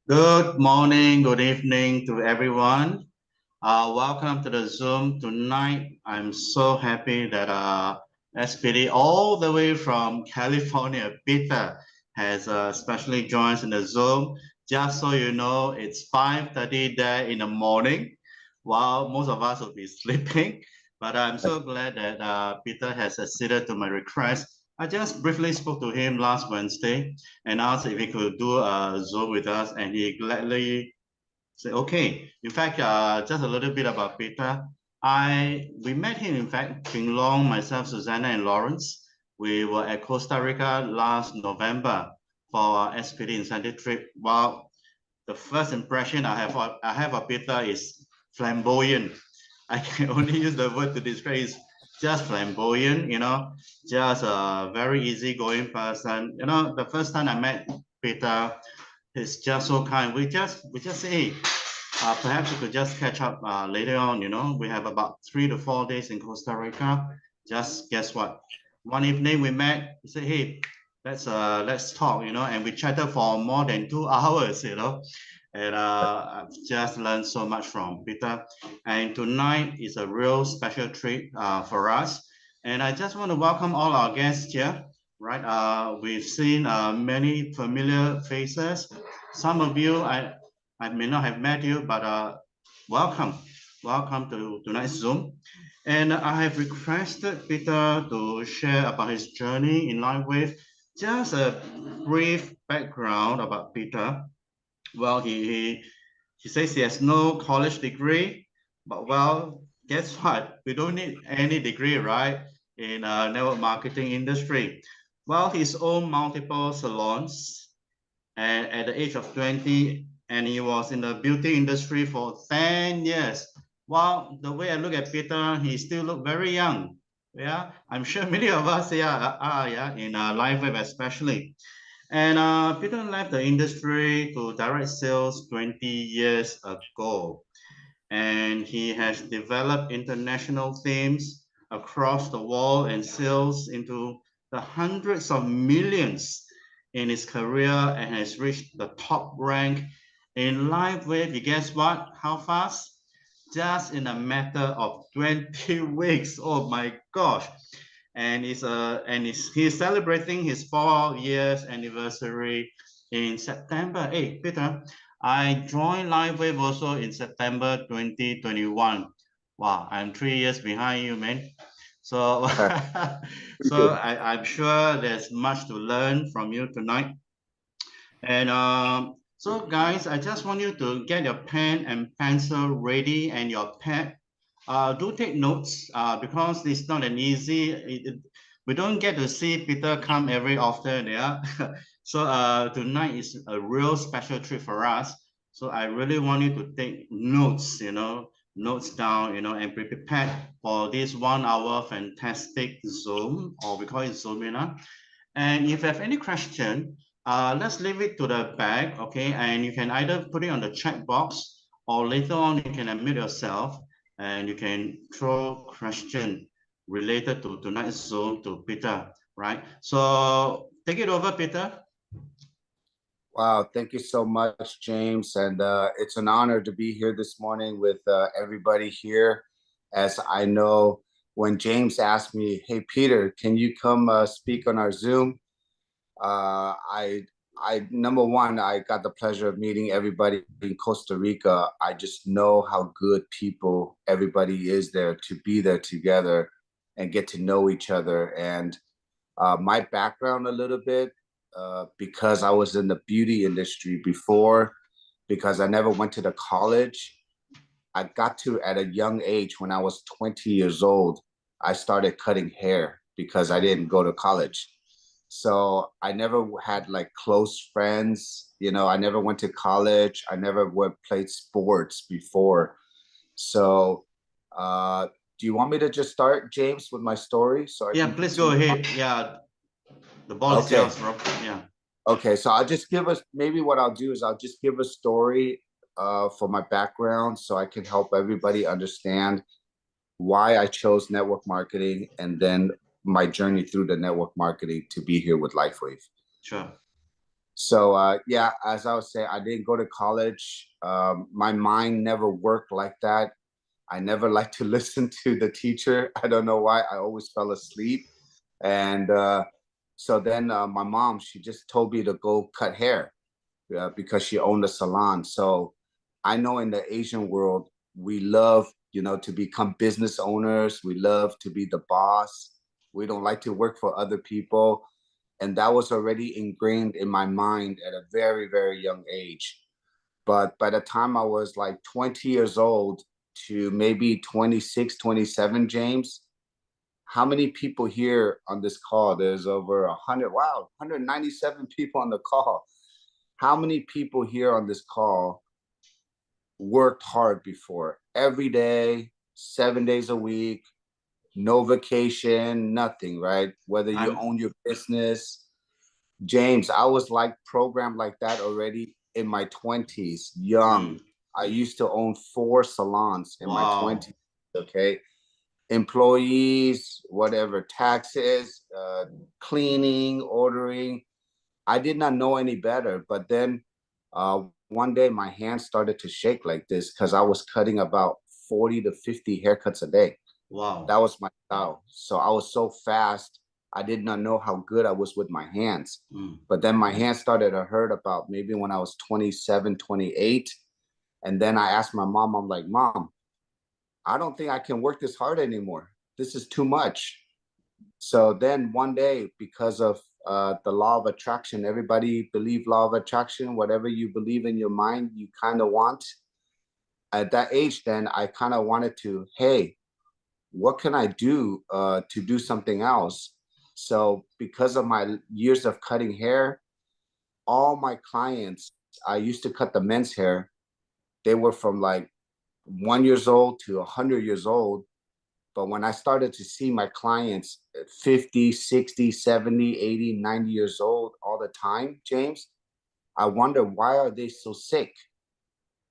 Good morning, good evening to everyone. Welcome to the Zoom tonight. I'm so happy that SPD all the way from California, Peter, has specially joined in the Zoom. Just so you know, it's 5:30 there in the morning, while most of us will be sleeping. But I'm so glad that Peter has acceded to my request. I just briefly spoke to him last Wednesday and asked if he could do a Zoom with us, and he gladly said, okay. In fact, just a little bit about Peter. We met him, in fact, King Long, myself, Susanna, and Lawrence. We were at Costa Rica last November for our SPD incentive trip. Well, the first impression I have of Peter is flamboyant. I can only use the word to describe. He's just flamboyant, just a very easygoing person. The first time I met Peter, he's just so kind. We just say, hey, perhaps we could just catch up later on. We have about 3 to 4 days in Costa Rica. Just guess what? One evening we met. We said, hey, let's talk. And we chatted for more than 2 hours. And I've just learned so much from Peter. And tonight is a real special treat for us. And I just want to welcome all our guests here. Right, we've seen many familiar faces. Some of you I may not have met you, but welcome. Welcome to tonight's Zoom. And I have requested Peter to share about his journey in LifeWave. Just a brief background about Peter. Well, he says he has no college degree, but well, guess what? We don't need any degree, right? In network marketing industry. Well, he's owned multiple salons, and at the age of 20, and he was in the beauty industry for 10 years. Well, the way I look at Peter, he still look very young. Yeah, I'm sure many of us here in LifeWave especially. And Peter left the industry to direct sales 20 years ago. And he has developed international themes across the world and sales into the hundreds of millions in his career and has reached the top rank in LifeWave. You guess what? How fast? Just in a matter of 20 weeks. Oh my gosh. And he's celebrating his 4 years anniversary in September. Hey, Peter, I joined LifeWave also in September 2021. Wow, I'm 3 years behind you, man. So, I'm sure there's much to learn from you tonight. And so, guys, I just want you to get your pen and pencil ready and your pad. Do take notes because it's not an easy. We don't get to see Peter come every often, yeah. So tonight is a real special treat for us. So I really want you to take notes, notes down, and be prepared for this 1 hour fantastic Zoom, or we call it Zoom, And if you have any question, let's leave it to the back, okay? And you can either put it on the chat box, or later on you can unmute yourself and you can throw question related to tonight's Zoom to Peter, right? So take it over, Peter. Wow, thank you so much, James. And it's an honor to be here this morning with everybody here. As I know, when James asked me, hey, Peter, can you come speak on our Zoom? Number one, I got the pleasure of meeting everybody in Costa Rica. I just know how good everybody is there to be there together and get to know each other. And my background a little bit, because I was in the beauty industry before, because I never went to the college. I got to, at a young age, when I was 20 years old, I started cutting hair because I didn't go to college. So I never had like close friends, I never went to college. I never played sports before. So do you want me to just start, James, with my story? So yeah, please go ahead. Yeah, the ball is yours, Rob. Yeah. Okay, so I'll just maybe what I'll do is I'll just give a story for my background so I can help everybody understand why I chose network marketing and then my journey through the network marketing to be here with LifeWave. Sure. So yeah, as I was saying, I didn't go to college. My mind never worked like that. I never liked to listen to the teacher. I don't know why. I always fell asleep. And so then my mom, she just told me to go cut hair because she owned a salon. So I know in the Asian world, we love, to become business owners. We love to be the boss. We don't like to work for other people. And that was already ingrained in my mind at a very, very young age. But by the time I was like 20 years old to maybe 26, 27, James, how many people here on this call? There's over 100, wow, 197 people on the call. How many people here on this call worked hard before? Every day, 7 days a week, no vacation, nothing, right? Whether you own your business. James, I was like programmed like that already in my 20s, young. I used to own 4 salons in my 20s, okay? Employees, whatever, taxes, cleaning, ordering. I did not know any better. But then one day my hands started to shake like this because I was cutting about 40 to 50 haircuts a day. Wow. That was my style. So I was so fast. I did not know how good I was with my hands. But then my hands started to hurt about maybe when I was 27, 28. And then I asked my mom, I'm like, Mom, I don't think I can work this hard anymore. This is too much. So then one day, because of the law of attraction, everybody believe law of attraction, whatever you believe in your mind, you kind of want. At that age, then I kind of wanted to, hey, what can I do to do something else? So because of my years of cutting hair, all my clients, I used to cut the men's hair. They were from like 1 year old to 100 years old. But when I started to see my clients at 50, 60, 70, 80, 90 years old all the time, James, I wonder, why are they so sick?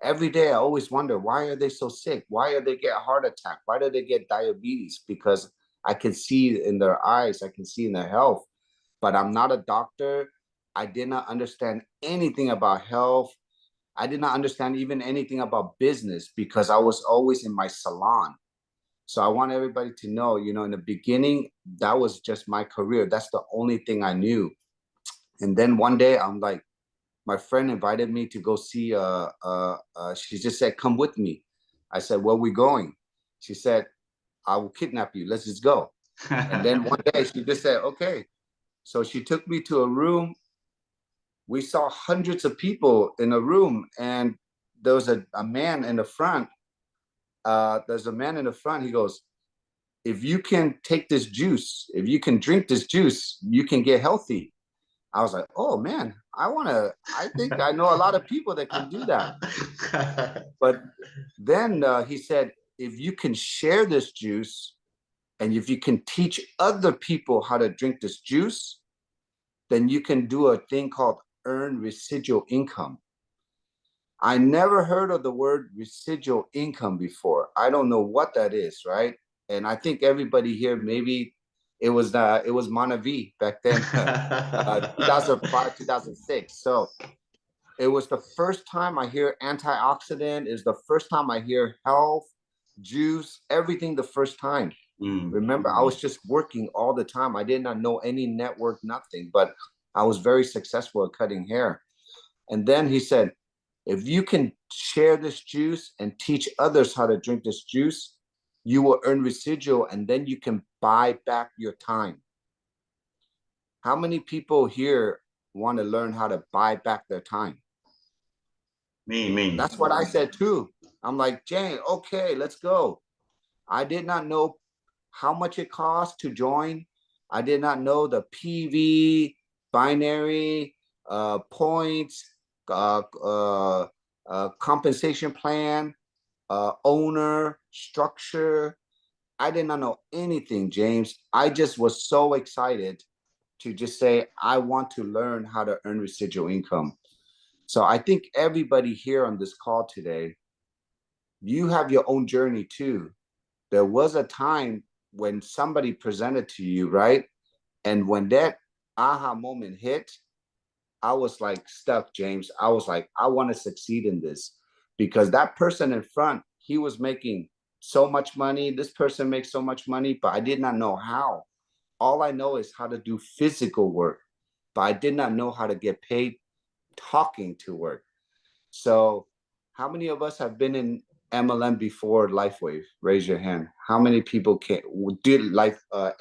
Every day, I always wonder, why are they so sick? Why do they get a heart attack? Why do they get diabetes? Because I can see in their eyes, I can see in their health, but I'm not a doctor. I did not understand anything about health. I did not understand even anything about business because I was always in my salon. So I want everybody to know, in the beginning, that was just my career. That's the only thing I knew. And then one day I'm like, my friend invited me to go see, she just said, come with me. I said, where are we going? She said, I will kidnap you. Let's just go. And then one day she just said, okay. So she took me to a room. We saw hundreds of people in a room. And there was a man in the front. There's a man in the front. He goes, if you can take this juice, if you can drink this juice, you can get healthy. I was like, oh man, I think I know a lot of people that can do that. But then he said, if you can share this juice and if you can teach other people how to drink this juice, then you can do a thing called earn residual income. I never heard of the word residual income before. I don't know what that is, right? And I think everybody here, maybe it was Manavi back then, 2005, 2006. So it was the first time I hear antioxidant. Is the first time I hear health, juice, everything the first time. Remember, I was just working all the time. I did not know any network, nothing, but I was very successful at cutting hair. And then he said, if you can share this juice and teach others how to drink this juice, you will earn residual and then you can buy back your time. How many people here want to learn how to buy back their time? Me. That's what I said too. I'm like, Jane, okay, let's go. I did not know how much it costs to join. I did not know the PV, binary, points, compensation plan, owner, structure. I did not know anything, James. I just was so excited to just say, I want to learn how to earn residual income. So I think everybody here on this call today, you have your own journey too. There was a time when somebody presented to you, right? And when that aha moment hit, I was like stuck, James. I was like, I want to succeed in this, because that person in front, he was making so much money. This person makes so much money, but I did not know how. All I know is how to do physical work, but I did not know how to get paid talking to work. So how many of us have been in MLM before LifeWave? Raise your hand. How many people did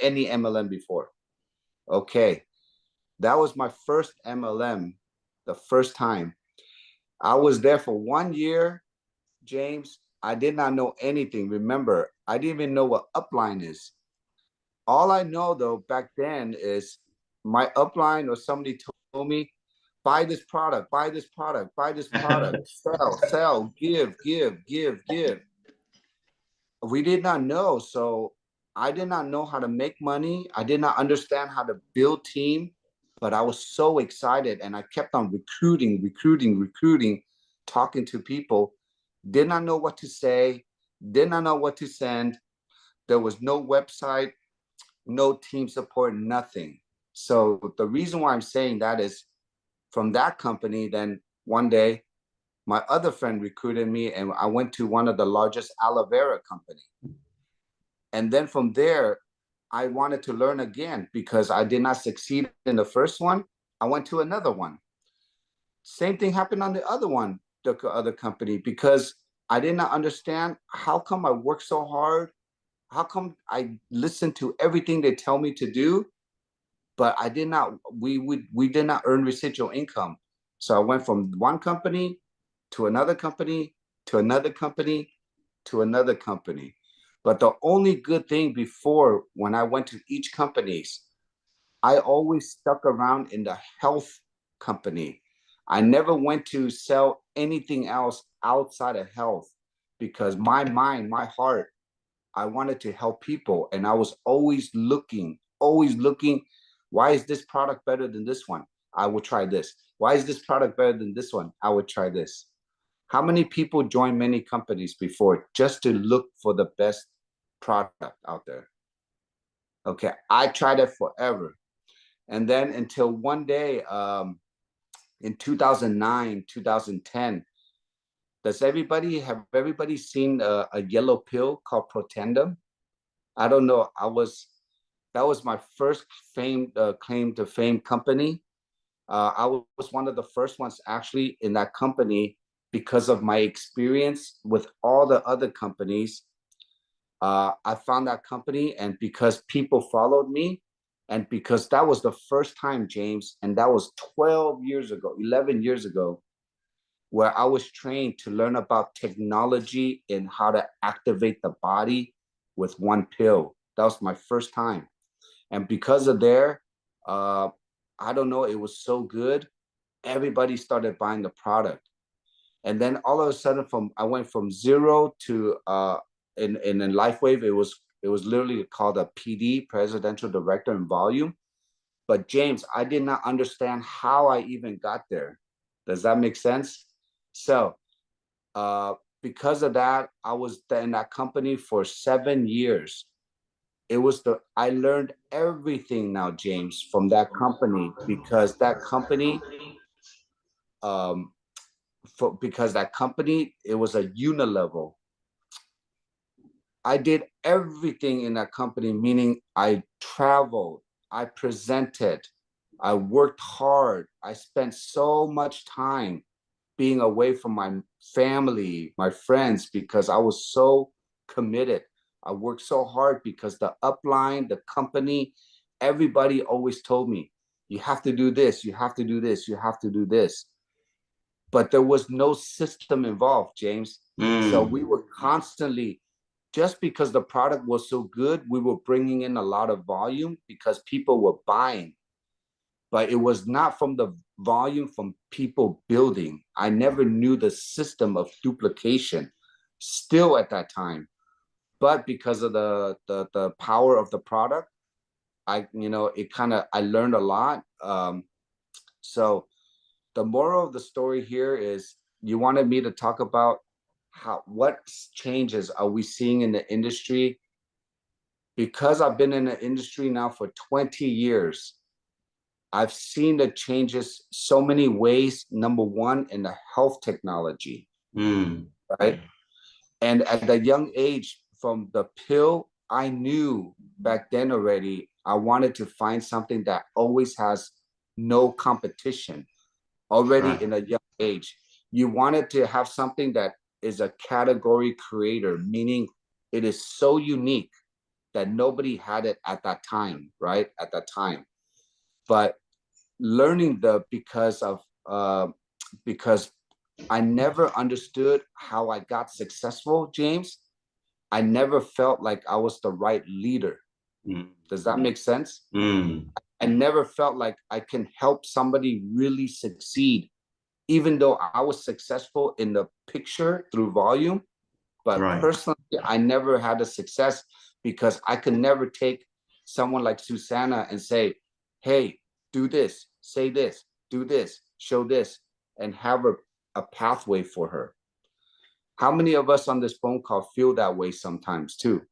any MLM before? Okay. That was my first MLM, the first time. I was there for 1 year, James. I did not know anything. Remember, I didn't even know what upline is. All I know though back then is my upline or somebody told me, buy this product, buy this product, buy this product, sell, give. We did not know. So I did not know how to make money. I did not understand how to build team, but I was so excited and I kept on recruiting, talking to people. Did not know what to say, did not know what to send. There was no website, no team support, nothing. So the reason why I'm saying that is from that company, then one day my other friend recruited me and I went to one of the largest aloe vera company. And then from there, I wanted to learn again because I did not succeed in the first one. I went to another one. Same thing happened on the other one, the other company, because I did not understand how come I work so hard. How come I listen to everything they tell me to do, but I did not, we did not earn residual income. So I went from one company to another company, to another company, to another company. But the only good thing before, when I went to each companies, I always stuck around in the health company. I never went to sell anything else outside of health because my mind, my heart, I wanted to help people. And I was always looking, why is this product better than this one? I would try this. Why is this product better than this one? I would try this. How many people join many companies before just to look for the best product out there? Okay, I tried it forever. And then until one day in 2009, 2010, have everybody seen a yellow pill called Protendum? I don't know. That was my first claim to fame company. I was one of the first ones actually in that company because of my experience with all the other companies. I found that company, and because people followed me, and because that was the first time, James, and that was 11 years ago, where I was trained to learn about technology and how to activate the body with one pill. That was my first time. And because of there, I don't know, it was so good. Everybody started buying the product. And then all of a sudden I went from zero to in LifeWave, it was literally called a PD, Presidential Director in Volume. But James, I did not understand how I even got there. Does that make sense? So because of that, I was in that company for 7 years. I learned everything now, James, from that company, because that company, it was a unilevel. I did everything in that company, meaning I traveled, I presented, I worked hard. I spent so much time being away from my family, my friends, because I was so committed. I worked so hard because the upline, the company, everybody always told me, you have to do this, you have to do this, you have to do this. But there was no system involved, James. So we were constantly, just because the product was so good, we were bringing in a lot of volume because people were buying. But it was not from the volume from people building. I never knew the system of duplication still at that time. But because of the power of the product, I learned a lot. So the moral of the story here is, you wanted me to talk about what changes are we seeing in the industry? Because I've been in the industry now for 20 years, I've seen the changes so many ways. Number one, in the health technology, right? And at a young age, from the pill, I knew back then already, I wanted to find something that always has no competition. Already in a young age, you wanted to have something that is a category creator, meaning it is so unique that nobody had it at that time, right? At that time. But learning because I never understood how I got successful, James. I never felt like I was the right leader. Does that make sense? I never felt like I can help somebody really succeed, even though I was successful in the picture through volume. But personally, I never had a success because I could never take someone like Susanna and say, hey, do this, say this, do this, show this, and have a pathway for her. How many of us on this phone call feel that way sometimes too?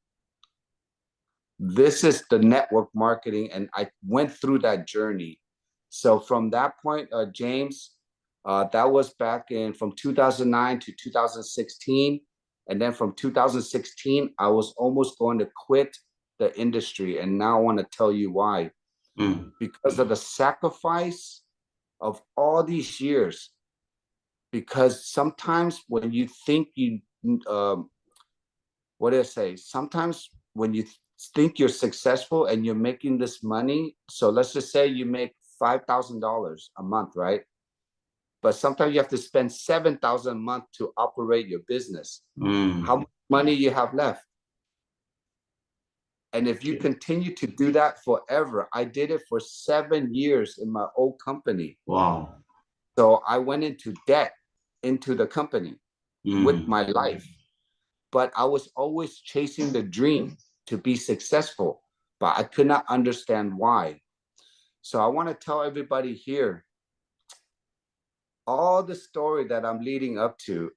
This is the network marketing, and I went through that journey. So from that point, James, that was back in from 2009 to 2016. And then from 2016, I was almost going to quit the industry. And now I want to tell you why. Because of the sacrifice of all these years. Because sometimes when you think you, what do I say? Sometimes when you think you're successful and you're making this money, so let's just say you make $5,000 a month, right? But sometimes you have to spend $7,000 a month to operate your business. How much money you have left? And if you continue to do that forever, I did it for 7 years in my old company. Wow. So I went into debt into the company with my life. But I was always chasing the dream to be successful, but I could not understand why. So I want to tell everybody here, all the story that I'm leading up to,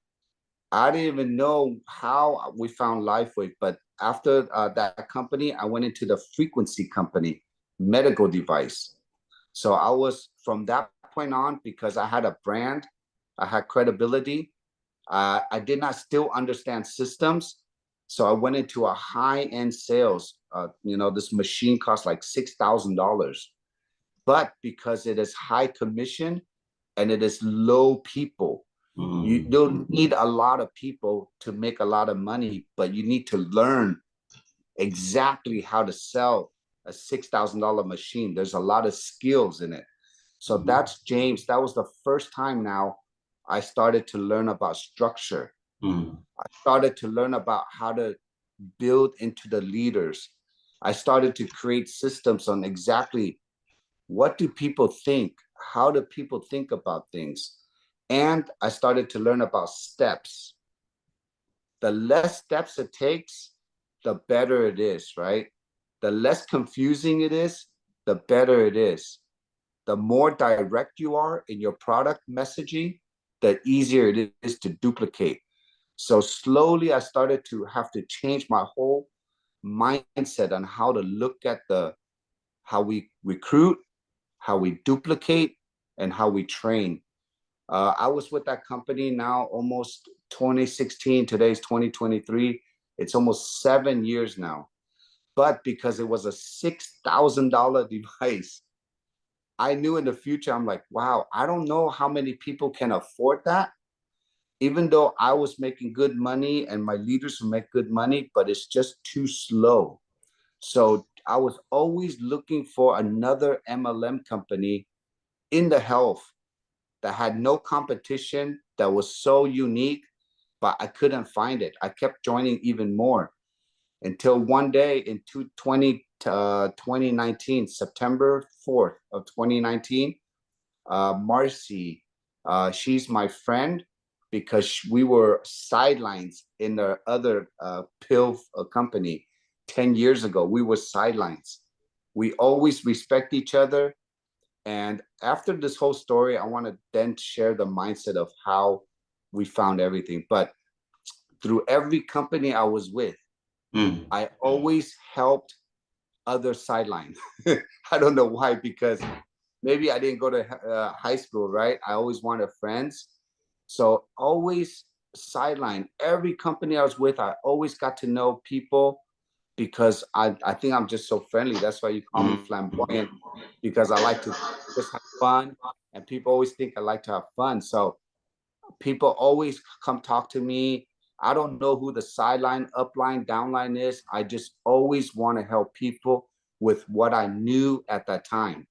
I didn't even know how we found LifeWave, but after that company, I went into the frequency company, medical device. So I was from that point on, because I had a brand, I had credibility. I did not still understand systems. So I went into a high-end sales. This machine cost like $6,000. But because it is high commission and it is low people, you don't need a lot of people to make a lot of money, but you need to learn exactly how to sell a $6,000 machine. There's a lot of skills in it. So that's James. That was the first time now I started to learn about structure. I started to learn about how to build into the leaders. I started to create systems on exactly what do people think? How do people think about things? And I started to learn about steps. The less steps it takes, the better it is, right? The less confusing it is, the better it is. The more direct you are in your product messaging, the easier it is to duplicate. So slowly I started to have to change my whole mindset on how to look at how we recruit, how we duplicate, and how we train. I was with that company now almost 2016. Today's 2023. It's almost 7 years now. But because it was a $6,000 device, I knew in the future, I'm like, wow, I don't know how many people can afford that. Even though I was making good money and my leaders will make good money, but it's just too slow. So I was always looking for another MLM company in the health that had no competition, that was so unique, but I couldn't find it. I kept joining even more until one day in 2019, September 4th of 2019, Marcy, she's my friend because we were sidelines in the other pill company 10 years ago. We were sidelines. We always respect each other. And after this whole story, I want to then share the mindset of how we found everything. But through every company I was with, I always helped other sideline. I don't know why, because maybe I didn't go to high school, right? I always wanted friends. So always sideline. Every company I was with, I always got to know people because I think I'm just so friendly. That's why you call me flamboyant, because I like to just have fun. And people always think I like to have fun. So people always come talk to me. I don't know who the sideline, upline, downline is. I just always want to help people with what I knew at that time,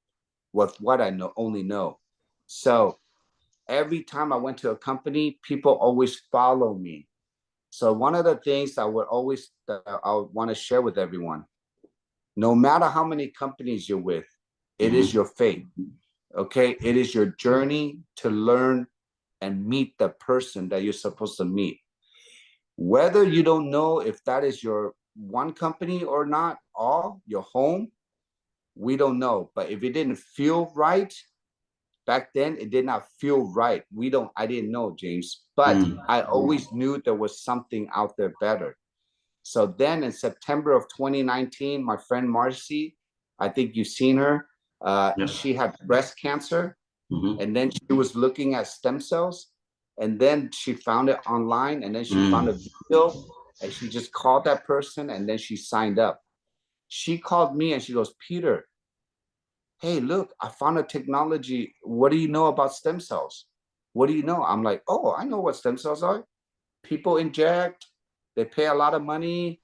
with what I only know. So every time I went to a company, people always follow me. So one of the things I would want to share with everyone, no matter how many companies you're with, it is your faith. Okay, it is your journey to learn and meet the person that you're supposed to meet. Whether you don't know if that is your one company or not, or your home, we don't know. But if it didn't feel right, back then it did not feel right. I didn't know, James, but I always knew there was something out there better. So then in September of 2019, my friend Marcy, I think you've seen her, she had breast cancer. And then she was looking at stem cells, and then she found it online, and then she found a video, and she just called that person, and then she signed up. She called me and she goes, Peter, hey, look, I found a technology. What do you know about stem cells? What do you know? I'm like, oh, I know what stem cells are. People inject, they pay a lot of money,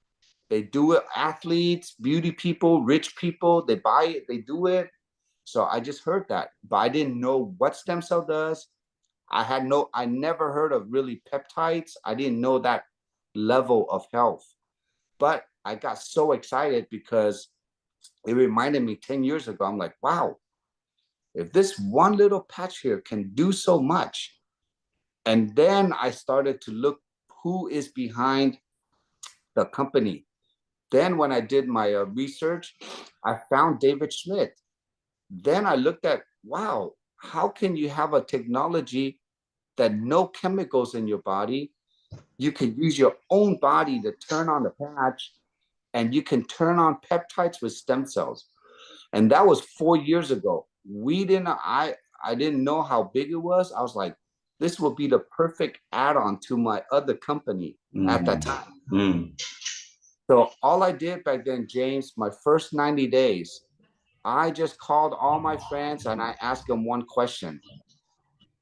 they do it, athletes, beauty people, rich people, they buy it, they do it. So I just heard that, but I didn't know what stem cell does. I never heard of really peptides. I didn't know that level of health, but I got so excited because it reminded me 10 years ago. I'm like, wow, if this one little patch here can do so much. And then I started to look who is behind the company. Then when I did my research, I found David Schmidt. Then I looked at, wow, how can you have a technology that no chemicals in your body? You can use your own body to turn on the patch, and you can turn on peptides with stem cells. And that was 4 years ago. I didn't know how big it was. I was like, this will be the perfect add-on to my other company at that time. So all I did back then, James, my first 90 days, I just called all my friends and I asked them one question.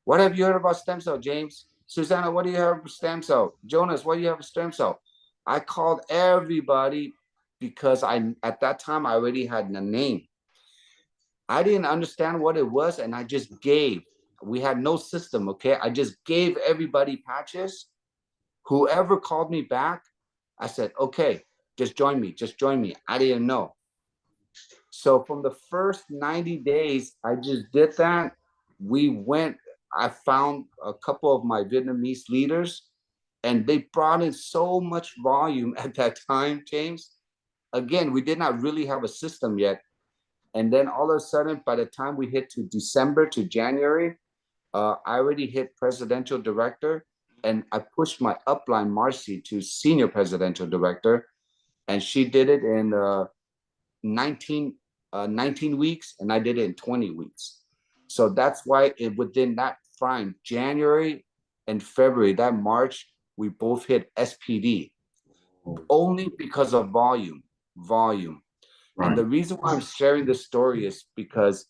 What have you heard about stem cell, James? Susanna, what do you have about stem cell? Jonas, what do you have about stem cell? I called everybody because at that time I already had a name. I didn't understand what it was, and I just gave. We had no system, okay? I just gave everybody patches. Whoever called me back, I said, okay, just join me, just join me. I didn't know. So from the first 90 days, I just did that. I found a couple of my Vietnamese leaders, and they brought in so much volume at that time, James. Again, we did not really have a system yet. And then all of a sudden, by the time we hit to December to January, I already hit presidential director, and I pushed my upline, Marcy, to senior presidential director. And she did it in 19 weeks, and I did it in 20 weeks. So that's why within that frame, January and February, that March, we both hit SPD, only because of volume. Right. And the reason why I'm sharing this story is because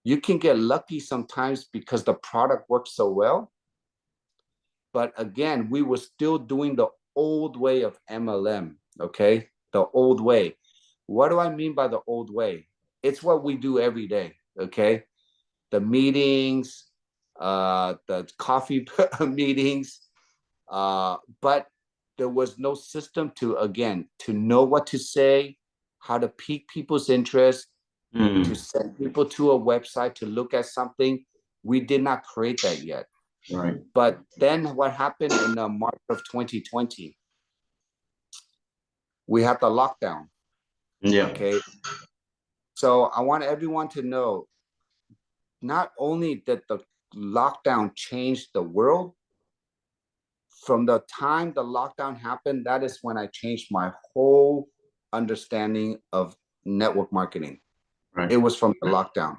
you can get lucky sometimes because the product works so well. But again, we were still doing the old way of MLM, okay? The old way. What do I mean by the old way? It's what we do every day, okay? The meetings, the coffee meetings, but there was no system to know what to say, how to pique people's interest, to send people to a website to look at something. We did not create that yet. Right. But then what happened in March of 2020? We had the lockdown. Yeah. Okay. So I want everyone to know, not only did the lockdown change the world, from the time the lockdown happened, that is when I changed my whole understanding of network marketing. Right. It was from the lockdown.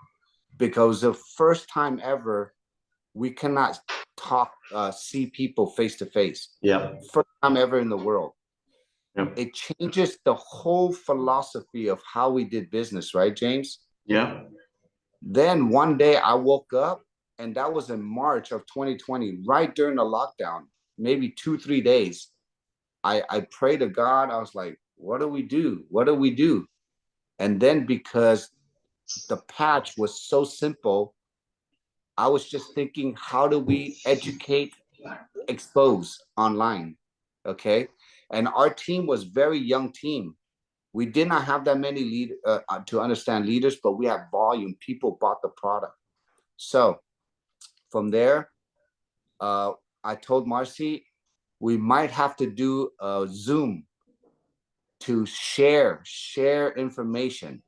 because the first time ever, we cannot see people face to face. Yeah. First time ever in the world. Yeah. It changes the whole philosophy of how we did business, right, James? Yeah. Then one day I woke up, and that was in March of 2020, right during the lockdown, maybe 2-3 days. I prayed to God. I was like, what do we do? What do we do? And then because the patch was so simple, I was just thinking, how do we educate, expose online? Okay. And our team was very young team. We did not have that many to understand leaders, but we had volume. People bought the product. So from there, I told Marcy, we might have to do a Zoom to share information.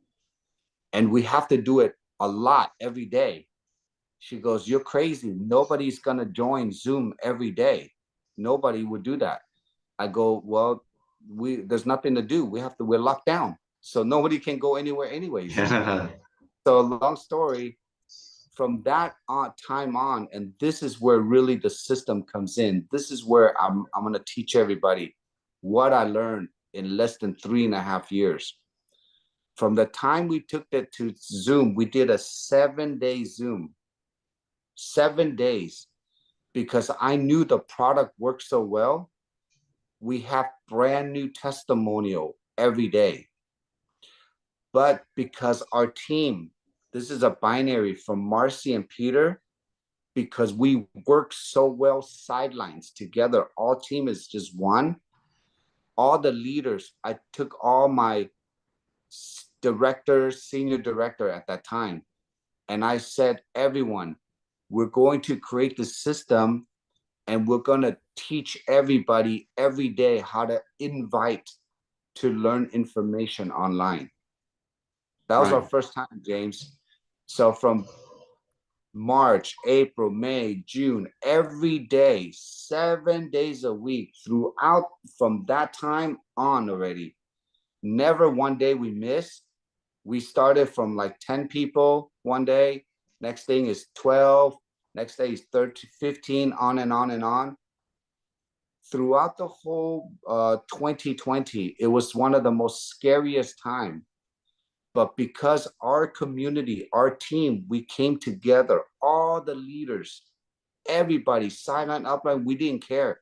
And we have to do it a lot every day. She goes, you're crazy. Nobody's going to join Zoom every day. Nobody would do that. I go, well, there's nothing to do. We're locked down. So nobody can go anywhere anyways. So long story, from that time on, and this is where really the system comes in. This is where I'm going to teach everybody what I learned in less than 3.5 years. From the time we took that to Zoom, we did a 7-day Zoom. 7 days, because I knew the product worked so well. We have brand new testimonial every day. But because our team, this is a binary from Marcy and Peter, because we work so well sidelines together, all team is just one. All the leaders, I took all my directors, senior director at that time, and I said, everyone, we're going to create the system, and we're going to teach everybody every day how to invite to learn information online. That was our first time, James. So from March, April, May, June, every day, 7 days a week throughout, from that time on already. Never one day we missed. We started from like 10 people one day. Next thing is 12. Next day is 13, 15, on and on and on. Throughout the whole 2020, it was one of the most scariest times. But because our community, our team, we came together, all the leaders, everybody, silent, upline, we didn't care.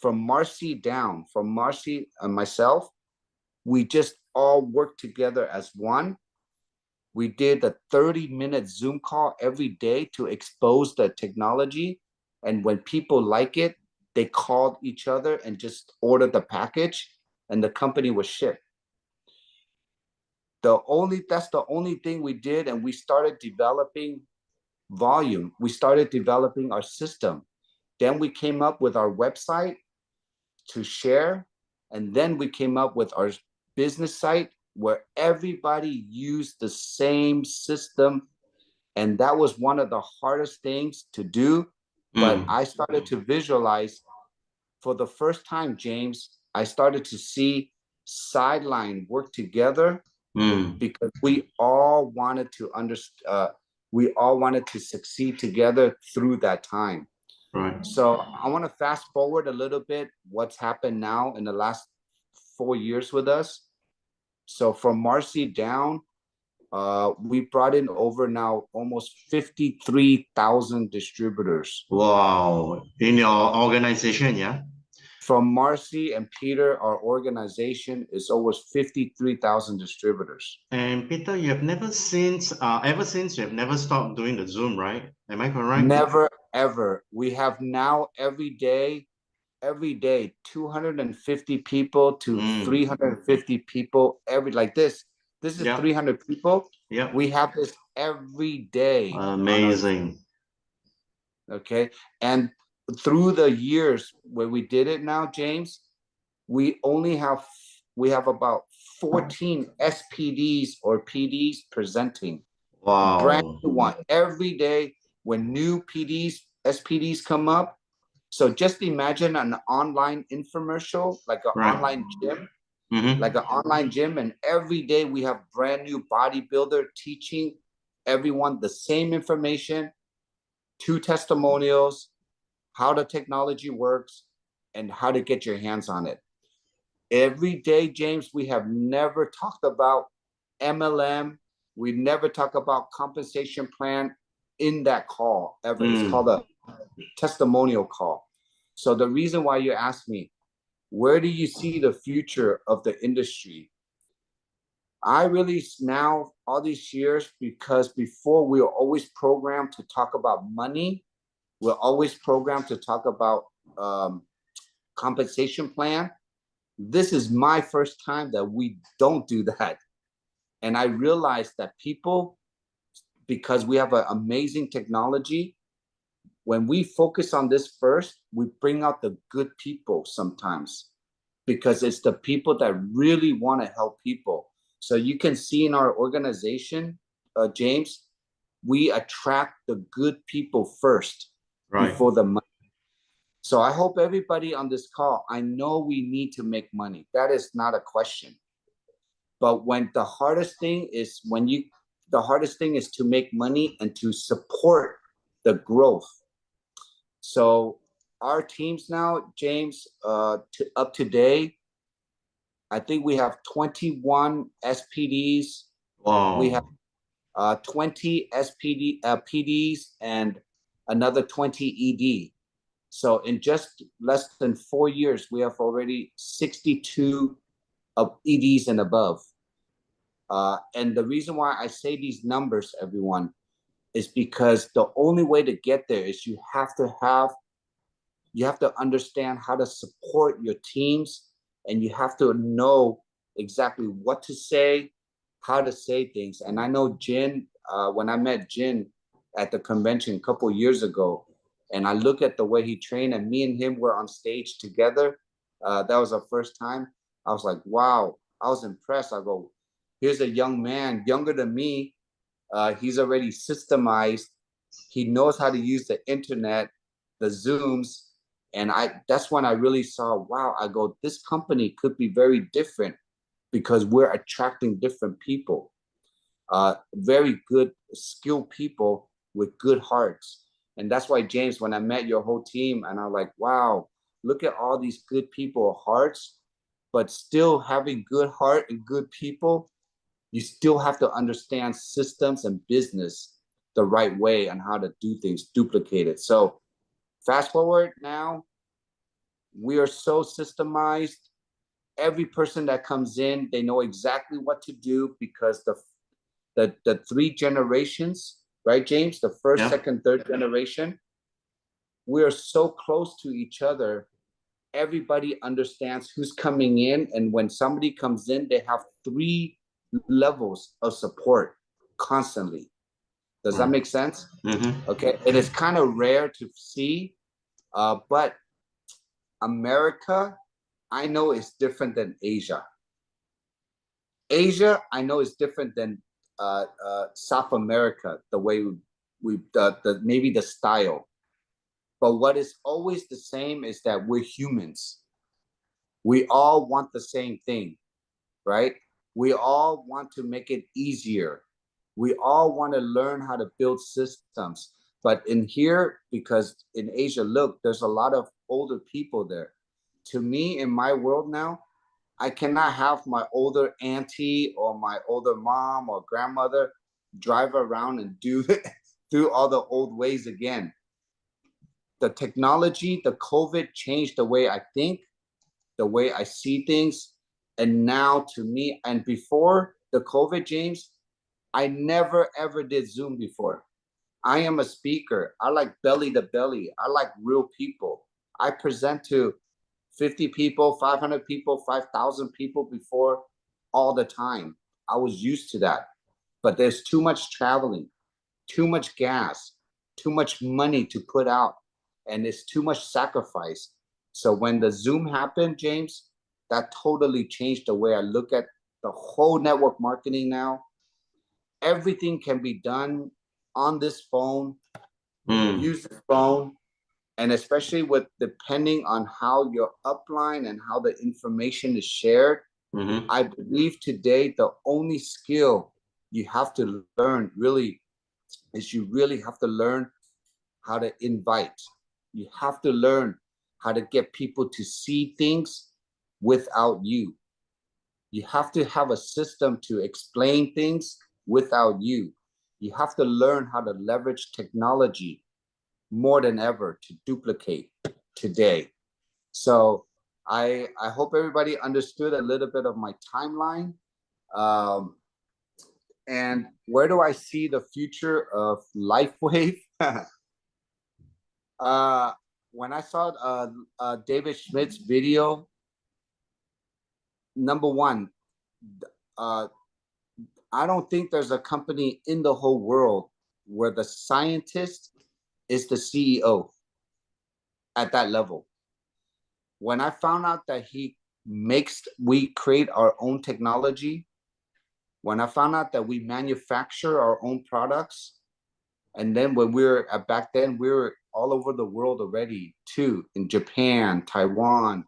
From Marcy down, from Marcy and myself, we just all worked together as one. We did a 30-minute Zoom call every day to expose the technology. And when people like it, they called each other and just ordered the package, and the company was shipped. That's the only thing we did, and we started developing volume. We started developing our system. Then we came up with our website to share, and then we came up with our business site where everybody used the same system. And that was one of the hardest things to do. But I started to visualize for the first time, James, I started to see sideline work together because we all wanted to succeed together through that time. Right. So I want to fast forward a little bit what's happened now in the last 4 years with us. So from Marcy down, we brought in over now almost 53,000 distributors. Wow. In your organization, yeah? From Marcy and Peter, our organization is almost 53,000 distributors. And Peter, you have never ever since you have never stopped doing the Zoom, right? Am I correct? Never, ever. We have now every day, 250 people to 350 people like this. This is 300 people. Yeah. We have this every day. Amazing. Okay. And through the years where we did it now, James, we have about 14 SPDs or PDs presenting. Wow. Brand new one. Every day when new SPDs come up. So just imagine an online infomercial, like an online gym, like an online gym. And every day we have brand new bodybuilder teaching everyone the same information, 2 testimonials, how the technology works, and how to get your hands on it. Every day, James, we have never talked about MLM. We never talk about compensation plan in that call ever. It's called a testimonial call. So the reason why you asked me, where do you see the future of the industry? I really now, all these years, because before we were always programmed to talk about money, we're always programmed to talk about compensation plan. This is my first time that we don't do that. And I realized that people, because we have an amazing technology, when we focus on this first, we bring out the good people sometimes, because it's the people that really want to help people. So you can see in our organization, James, we attract the good people first, before the money. So I hope everybody on this call, I know we need to make money. That is not a question. But when the hardest thing is to make money and to support the growth. So our teams now, James, up to date, I think we have 21 SPDs. Wow. We have 20 PDs and another 20 ED. So in just less than 4 years, we have already 62 of EDs and above. And the reason why I say these numbers, everyone, is because the only way to get there is you have to understand how to support your teams, and you have to know exactly what to say, how to say things. And I know Jin, when I met Jin at the convention a couple of years ago, and I look at the way he trained, and me and him were on stage together. That was our first time. I was like, wow, I was impressed. I go, here's a young man, younger than me. He's already systemized. He knows how to use the internet, the Zooms. And that's when I really saw, wow, I go, this company could be very different because we're attracting different people, very good, skilled people with good hearts. And that's why, James, when I met your whole team, and I'm like, wow, look at all these good people, hearts, but still having good heart and good people, you still have to understand systems and business the right way and how to do things, duplicate it. So fast forward now, we are so systemized. Every person that comes in, they know exactly what to do, because the 3 generations, right, James? The first, second, third generation, we are so close to each other. Everybody understands who's coming in. And when somebody comes in, they have 3 levels of support constantly. Does that make sense? Okay. And it's kind of rare to see, but America, I know, is different than Asia. Asia, I know, is different than South America, the way maybe the style. But what is always the same is that we're humans. We all want the same thing, right? We all want to make it easier. We all want to learn how to build systems. But in here, because in Asia, look, there's a lot of older people there. To me, in my world now, I cannot have my older auntie or my older mom or grandmother drive around and do all the old ways again. The technology, the COVID changed the way I think, the way I see things. And now to me, and before the COVID, James, I never ever did Zoom before. I am a speaker. I like belly to belly. I like real people. I present to 50 people, 500 people, 5,000 people before all the time. I was used to that. But there's too much traveling, too much gas, too much money to put out, and it's too much sacrifice. So when the Zoom happened, James, that totally changed the way I look at the whole network marketing now. Everything can be done on this phone, use the phone, and especially with depending on how your upline and how the information is shared. I believe today the only skill you have to learn really is you really have to learn how to invite. You have to learn how to get people to see things without you. You have to have a system to explain things without you. You have to learn how to leverage technology more than ever to duplicate today. So I hope everybody understood a little bit of my timeline. And where do I see the future of LifeWave? When I saw David Schmidt's video, number one, I don't think there's a company in the whole world where the scientist is the CEO at that level. When I found out that we create our own technology, when I found out that we manufacture our own products, and then when back then we were all over the world already too, in Japan, Taiwan,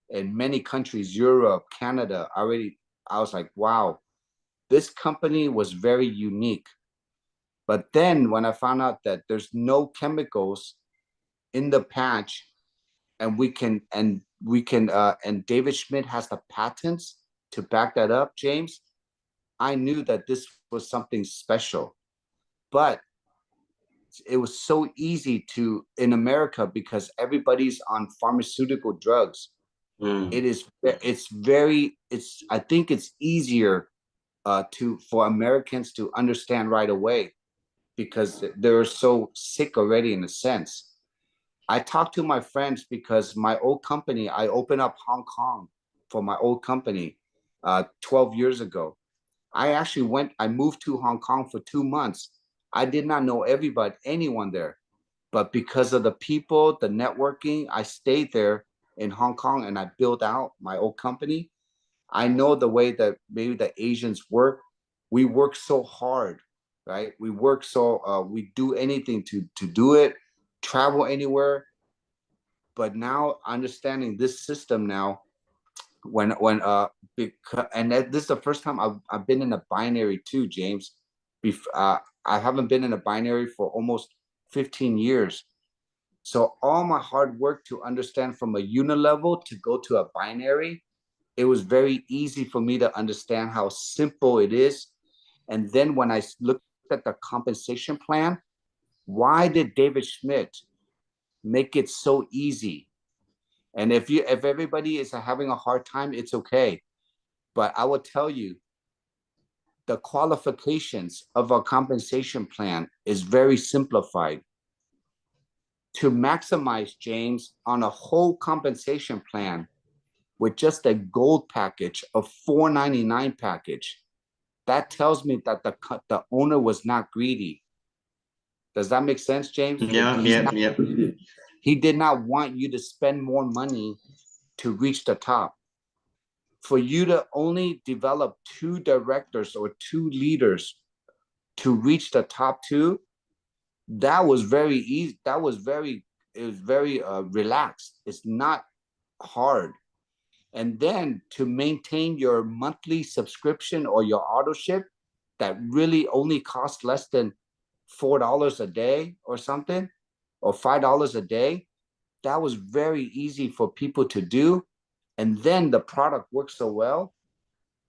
in many countries, Europe, Canada, already, I was like, wow, this company was very unique. But then when I found out that there's no chemicals in the patch, and David Schmidt has the patents to back that up, James, I knew that this was something special. But it was so easy in America because everybody's on pharmaceutical drugs. I think it's easier for Americans to understand right away because they're so sick already in a sense. I talked to my friends because my old company, I opened up Hong Kong for my old company 12 years ago. I moved to Hong Kong for 2 months. I did not know anyone there, but because of the people, the networking, I stayed there in Hong Kong and I built out my old company. I know the way that maybe the Asians work. We work so hard, right? We do anything to do it, travel anywhere. But now understanding this system now, and this is the first time I've been in a binary too, James. I haven't been in a binary for almost 15 years. So all my hard work to understand from a unilevel to go to a binary, it was very easy for me to understand how simple it is. And then when I looked at the compensation plan, why did David Schmidt make it so easy? And if everybody is having a hard time, it's okay. But I will tell you, the qualifications of a compensation plan is very simplified. To maximize, James, on a whole compensation plan with just a gold package, a $499 package, that tells me that the owner was not greedy. Does that make sense, James? Yeah. He did not want you to spend more money to reach the top. For you to only develop 2 directors or 2 leaders to reach the top 2, that was very easy. It was very relaxed. It's not hard. And then to maintain your monthly subscription or your auto ship that really only costs less than $4 a day or something, or $5 a day, that was very easy for people to do. And then the product works so well.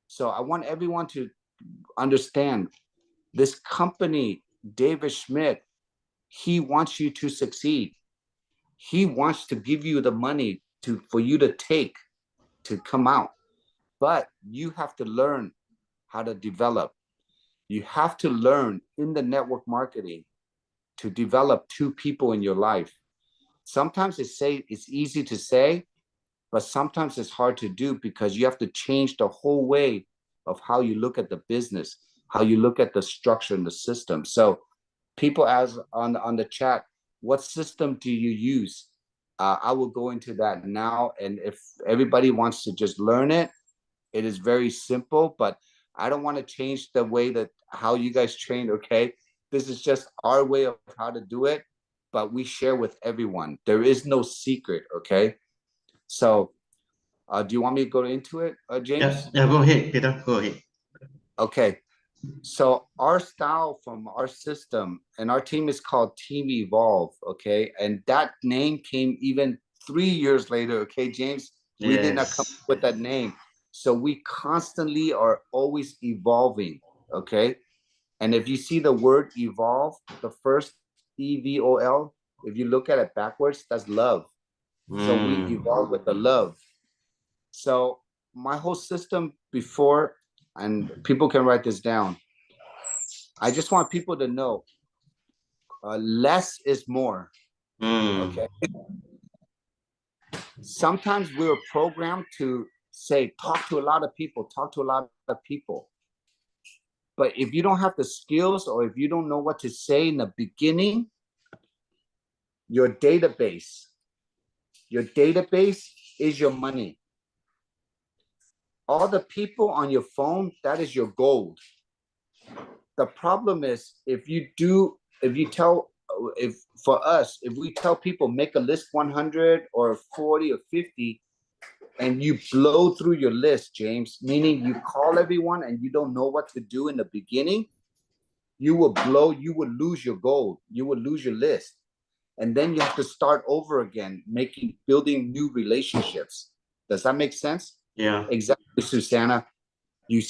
So I want everyone to understand this company, David Schmidt, he wants you to succeed. He wants to give you the money for you to come out. But you have to learn how to develop. You have to learn in the network marketing to develop 2 people in your life. Sometimes it's easy to say, but sometimes it's hard to do because you have to change the whole way of how you look at the business, how you look at the structure and the system. So people ask on the chat, what system do you use? I will go into that now. And if everybody wants to just learn it, it is very simple, but I don't want to change the way that how you guys train, okay? This is just our way of how to do it, but we share with everyone. There is no secret, okay? So do you want me to go into it, James? Yeah, go ahead, Peter, go ahead. Okay. So our style from our system and our team is called Team Evolve, okay? And that name came even 3 years later, okay, James? We did not come Yes. up with that name. So we constantly are always evolving, okay? And if you see the word evolve, the first EVOL, if you look at it backwards, that's love. So we evolve with the love. So my whole system before, and people can write this down, I just want people to know less is more. Okay. Sometimes we're programmed to say, talk to a lot of people, talk to a lot of people. But if you don't have the skills or if you don't know what to say in the beginning, your database is your money. All the people on your phone, that is your gold. The problem is if we tell people make a list 100 or 40 or 50 and you blow through your list, James, meaning you call everyone and you don't know what to do in the beginning, you will lose your goal, you will lose your list. And then you have to start over again, building new relationships. Does that make sense? Yeah. Exactly, Susanna. You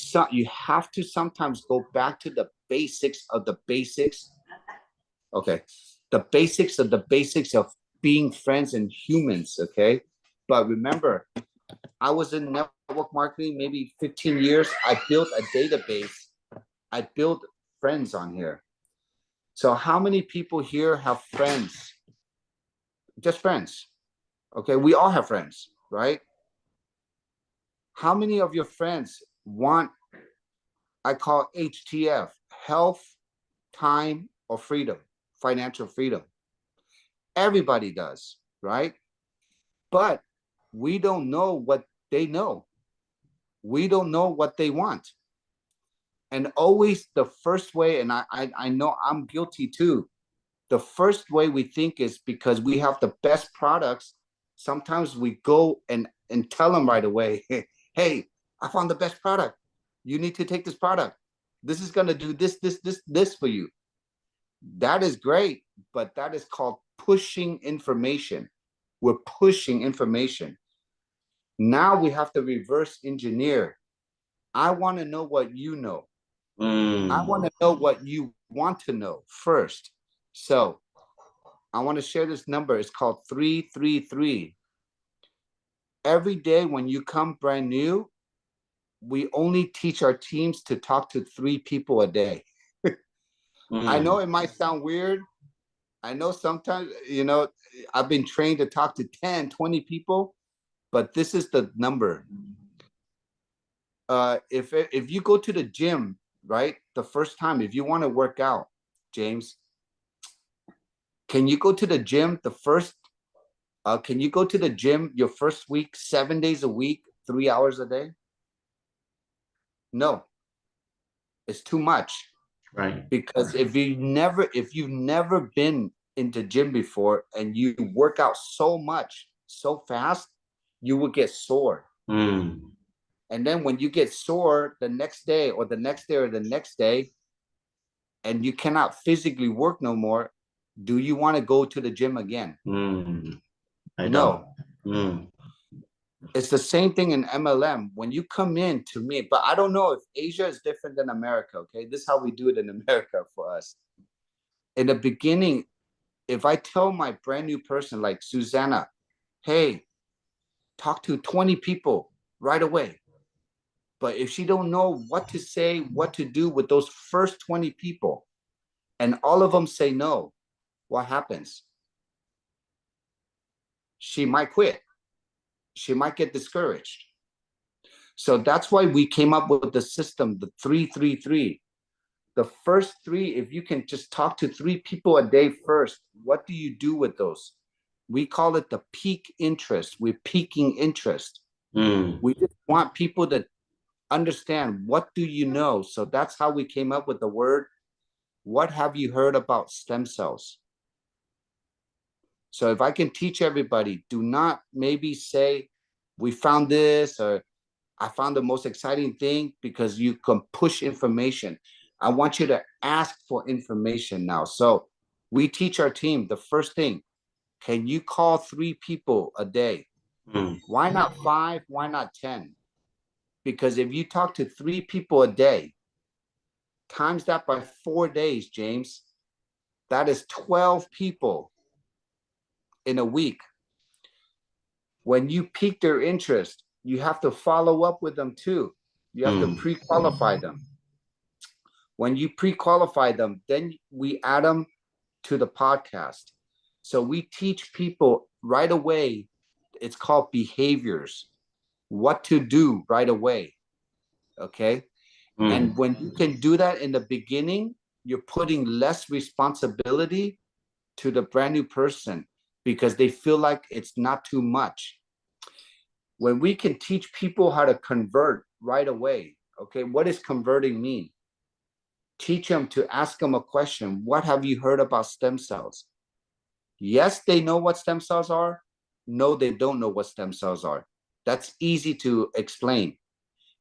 have to sometimes go back to the basics of the basics. Okay. The basics of being friends and humans. Okay. But remember, I was in network marketing maybe 15 years. I built a database. I built friends on here. So how many people here have friends? Just friends. Okay. We all have friends, right? How many of your friends want, I call HTF, health, time, or freedom, financial freedom? Everybody does, right? But we don't know what they know. We don't know what they want. And always the first way, and I know I'm guilty too, the first way we think is because we have the best products. Sometimes we go and tell them right away, hey, I found the best product. You need to take this product. This is going to do this for you. That is great, but that is called pushing information. We're pushing information. Now we have to reverse engineer. I want to know what you know. I want to know what you want to know first. So I want to share this number. It's called 333. Every day when you come brand new, we only teach our teams to talk to 3 people a day. I know it might sound weird. I know sometimes, I've been trained to talk to 10, 20 people, but this is the number. If you go to the gym, right, the first time, if you want to work out, James, can you go to the gym your first week, 7 days a week, 3 hours a day? No, it's too much. Right. Because if you've never been into gym before and you work out so much, so fast, you will get sore. And then when you get sore the next day or the next day or the next day, and you cannot physically work no more, do you want to go to the gym again? I No. don't. It's the same thing in MLM. When you come in to me, but I don't know if Asia is different than America, okay? This is how we do it in America for us. In the beginning, if I tell my brand new person like Susanna, hey, talk to 20 people right away. But if she don't know what to say, what to do with those first 20 people, and all of them say no, what happens? She might quit. She might get discouraged. So that's why we came up with the system, the 333. The first 3, if you can just talk to 3 people a day first, what do you do with those? We call it the peak interest. We're peaking interest. We just want people to understand, what do you know? So that's how we came up with the word, what have you heard about stem cells? So if I can teach everybody, do not maybe say, we found this, or I found the most exciting thing, because you can push information. I want you to ask for information now. So we teach our team the first thing, can you call 3 people a day? Why not 5? Why not 10? Because if you talk to 3 people a day, times that by 4 days, James, that is 12 people in a week. When you pique their interest, you have to follow up with them too. You have to pre-qualify them. When you pre-qualify them, then we add them to the podcast. So we teach people right away. It's called behaviors, what to do right away. Okay. And when you can do that in the beginning, you're putting less responsibility to the brand new person because they feel like it's not too much. When we can teach people how to convert right away, okay, what does converting mean? Teach them to ask them a question. What have you heard about stem cells? Yes, they know what stem cells are. No, they don't know what stem cells are. That's easy to explain.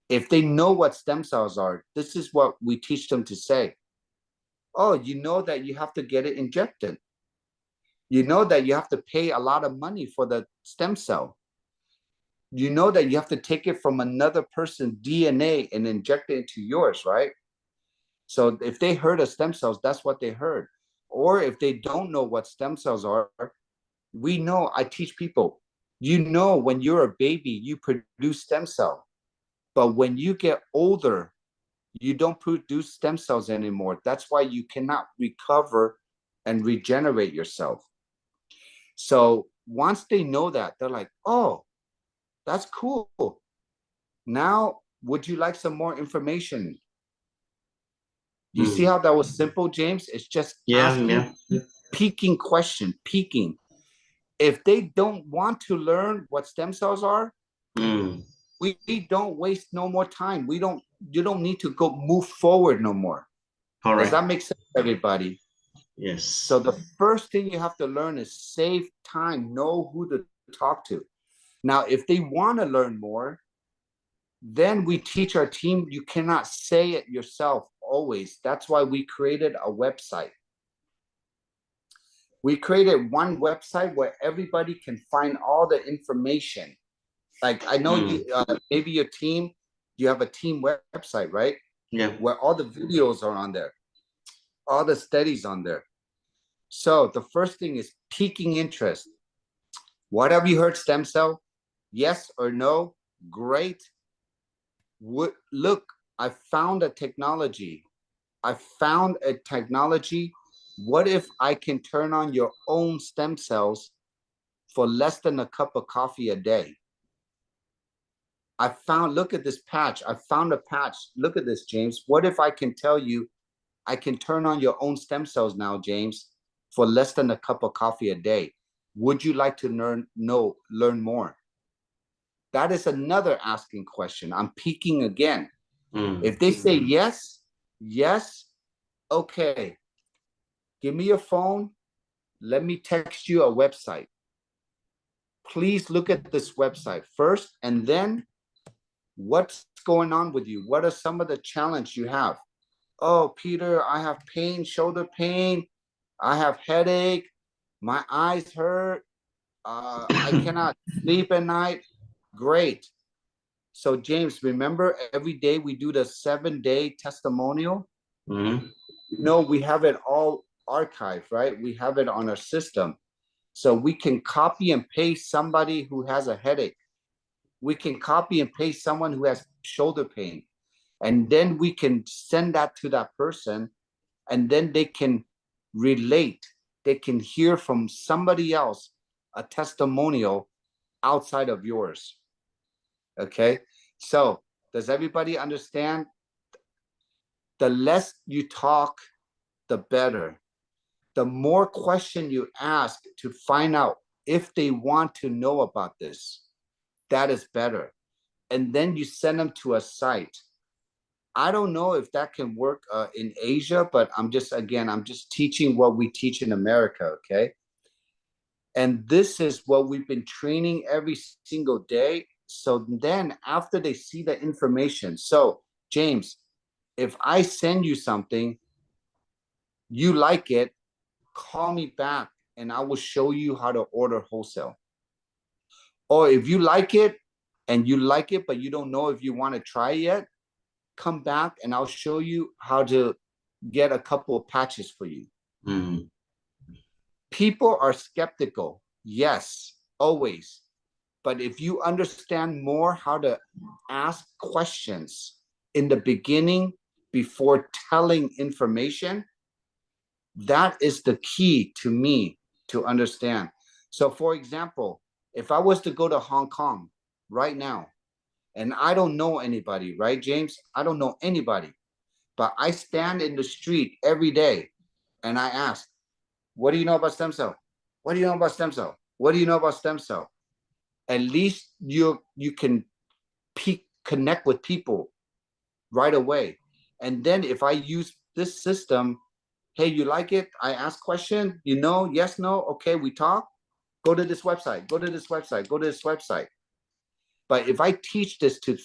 If they know what stem cells are, this is what we teach them to say. Oh, you know that you have to get it injected. You know that you have to pay a lot of money for the stem cell. You know that you have to take it from another person's DNA and inject it into yours, right? So if they heard of stem cells, that's what they heard. Or if they don't know what stem cells are, we know, I teach people, you know, when you're a baby, you produce stem cell. But when you get older, you don't produce stem cells anymore. That's why you cannot recover and regenerate yourself. So once they know that, they're like, oh, that's cool. Now, would you like some more information? You see how that was simple, James? It's just asking, peeking question, peeking. If they don't want to learn what stem cells are, we don't waste no more time. You don't need to go move forward no more. All right. Does that make sense, everybody? Yes. So the first thing you have to learn is save time, know who to talk to. Now, if they want to learn more, then we teach our team, you cannot say it yourself always. That's why we created a website. We created one website where everybody can find all the information. Like I know you, maybe your team, you have a team website, right? Yeah. Where all the videos are on there, all the studies on there. So the first thing is piquing interest. What have you heard stem cell? Yes or no? Great. Look, I found a technology. What if I can turn on your own stem cells for less than a cup of coffee a day? Look at this patch. I found a patch. Look at this, James. What if I can tell you, I can turn on your own stem cells now, James, for less than a cup of coffee a day? Would you like to learn more? That is another asking question. I'm peeking again. If they say yes, okay. Give me your phone. Let me text you a website. Please look at this website first, and then what's going on with you? What are some of the challenges you have? Oh, Peter, I have pain, shoulder pain. I have headache. My eyes hurt. I cannot sleep at night. Great. So James, remember every day we do the 7-day testimonial? No, we have it all archived, right? We have it on our system. So we can copy and paste somebody who has a headache. We can copy and paste someone who has shoulder pain. And then we can send that to that person, and then they can relate. They can hear from somebody else a testimonial outside of yours. Okay, so does everybody understand? The less you talk, the better. The more question you ask to find out if they want to know about this, that is better. And then you send them to a site. I don't know if that can work in Asia, but I'm just teaching what we teach in America, okay? And this is what we've been training every single day. So then after they see the information, so James, If I send you something, you like it, call me back and I will show you how to order wholesale. Or if you like it and you like it, but you don't know if you want to try it yet, come back and I'll show you how to get a couple of patches for you. Mm. People are skeptical. Yes, always. But if you understand more how to ask questions in the beginning before telling information, that is the key to me to understand. So for example, if I was to go to Hong Kong right now, and I don't know anybody, right, James? I don't know anybody, but I stand in the street every day and I ask, what do you know about stem cell? What do you know about stem cell? What do you know about stem cell? At least you can connect with people right away. And then if I use this system, hey, you like it? I ask question, you know, yes, no, okay, we talk. Go to this website, go to this website, go to this website. But if I teach this to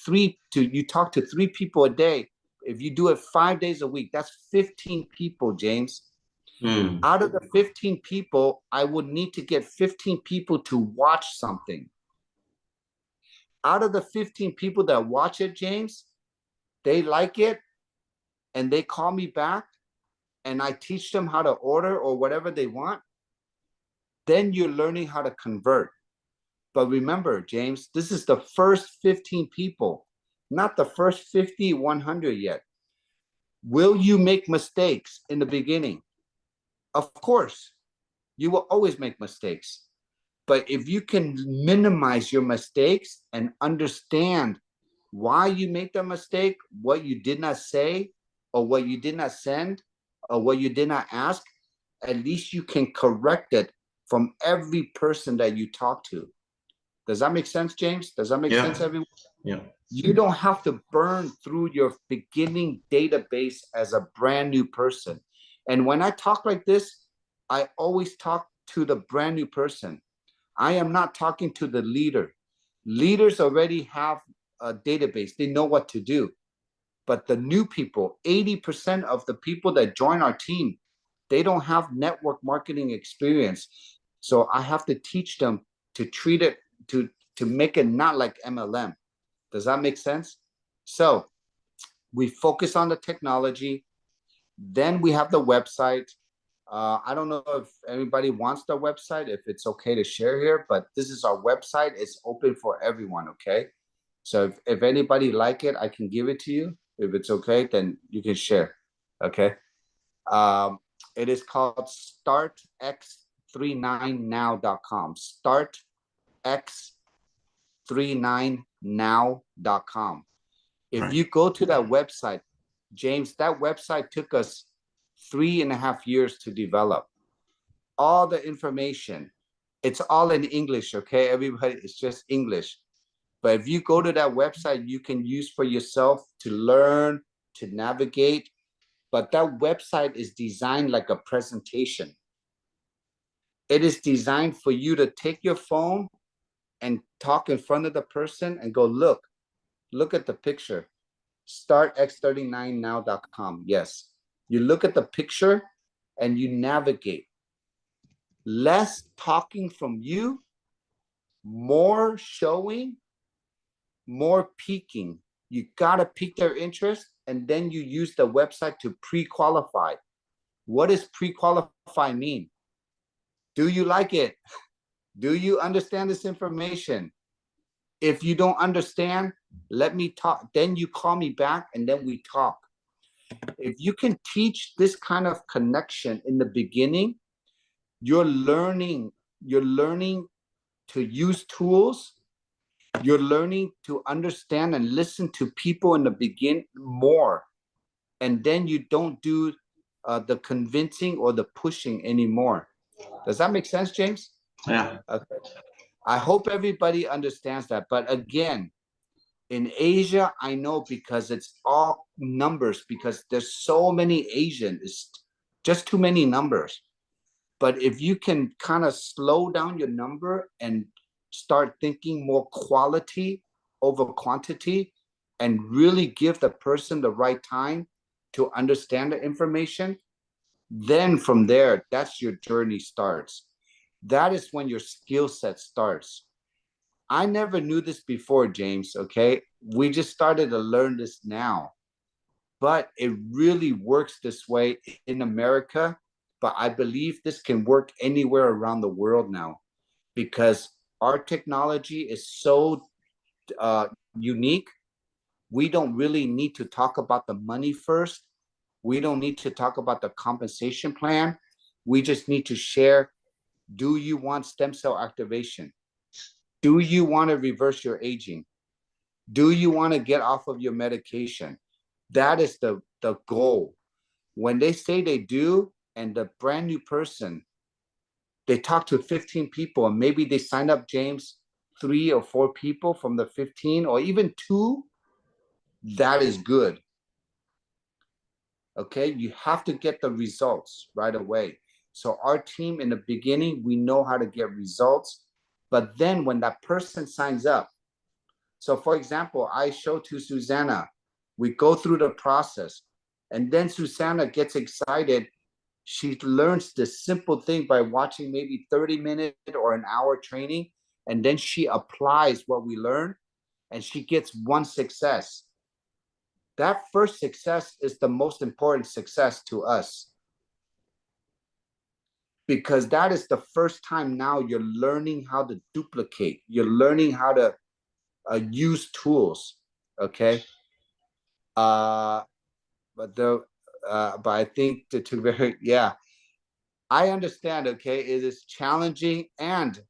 you talk to 3 people a day, if you do it 5 days a week, that's 15 people, James. Mm. Out of the 15 people, I would need to get 15 people to watch something. Out of the 15 people that watch it, James, they like it and they call me back and I teach them how to order or whatever they want, then you're learning how to convert. But remember, James, this is the first 15 people, not the first 50, 100 yet. Will you make mistakes in the beginning? Of course, you will always make mistakes. But if you can minimize your mistakes and understand why you made the mistake, what you did not say, or what you did not send, or what you did not ask, at least you can correct it from every person that you talk to. Does that make sense, James? Does that make sense, everyone? Yeah. You don't have to burn through your beginning database as a brand new person. And when I talk like this, I always talk to the brand new person. I am not talking to the leader. Leaders already have a database. They know what to do. But the new people, 80% of the people that join our team, they don't have network marketing experience. So I have to teach them to treat it, to make it not like MLM. Does that make sense? So we focus on the technology. Then we have the website. I don't know if anybody wants the website, if it's okay to share here, but this is our website. It's open for everyone, okay? So if anybody like it, I can give it to you. If it's okay, then you can share, okay? It is called startx39now.com. Startx39now.com. If you go to that website, James, that website took us 3.5 years to develop. All the information, it's all in English, okay? Everybody, it's just English. But if you go to that website, you can use for yourself to learn, to navigate. But that website is designed like a presentation. It is designed for you to take your phone and talk in front of the person and go, look at the picture. Startx39now.com. Yes. You look at the picture and you navigate. Less talking from you, more showing, more peaking. You got to pique their interest, and then you use the website to pre-qualify. What does pre-qualify mean? Do you like it? Do you understand this information? If you don't understand, let me talk. Then you call me back and then we talk. If you can teach this kind of connection in the beginning, you're learning to use tools. You're learning to understand and listen to people in the beginning more. And then you don't do the convincing or the pushing anymore. Does that make sense, James? Yeah. Okay. I hope everybody understands that. But again, in Asia, I know because it's all numbers, because there's so many Asians, it's just too many numbers. But if you can kind of slow down your number and start thinking more quality over quantity and really give the person the right time to understand the information, then from there, that's your journey starts. That is when your skill set starts. I never knew this before, James, okay? We just started to learn this now. But it really works this way in America. But I believe this can work anywhere around the world now, because our technology is so unique. We don't really need to talk about the money first. We don't need to talk about the compensation plan. We just need to share, do you want stem cell activation? Do you want to reverse your aging? Do you want to get off of your medication? That is the goal. When they say they do, and the brand new person, they talk to 15 people, and maybe they sign up, James, 3 or 4 people from the 15, or even 2, that is good. Okay, you have to get the results right away. So our team in the beginning, we know how to get results, but then when that person signs up, so for example, I show to Susanna, we go through the process, and then Susanna gets excited. She learns this simple thing by watching maybe 30-minute or an hour training, and then she applies what we learn, and she gets one success. That first success is the most important success to us, because that is the first time now you're learning how to duplicate. You're learning how to use tools, okay? But I think to very, yeah, I understand, okay? It is challenging, and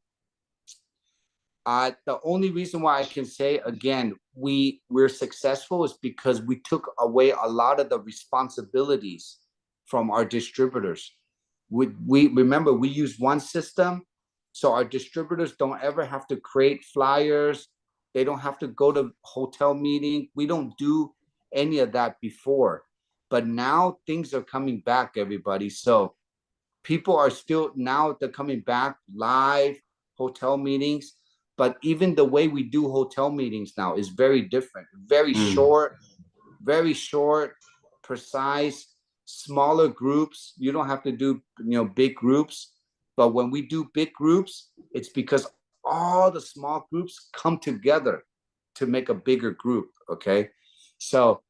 the only reason why I can say, again, we're successful is because we took away a lot of the responsibilities from our distributors. We remember, we use one system, so our distributors don't ever have to create flyers. They don't have to go to hotel meeting. We don't do any of that before. But now things are coming back, everybody. So people are still, now they're coming back, live hotel meetings. But even the way we do hotel meetings now is very different. Very short, precise, smaller groups. You don't have to do, big groups. But when we do big groups, it's because all the small groups come together to make a bigger group, okay? So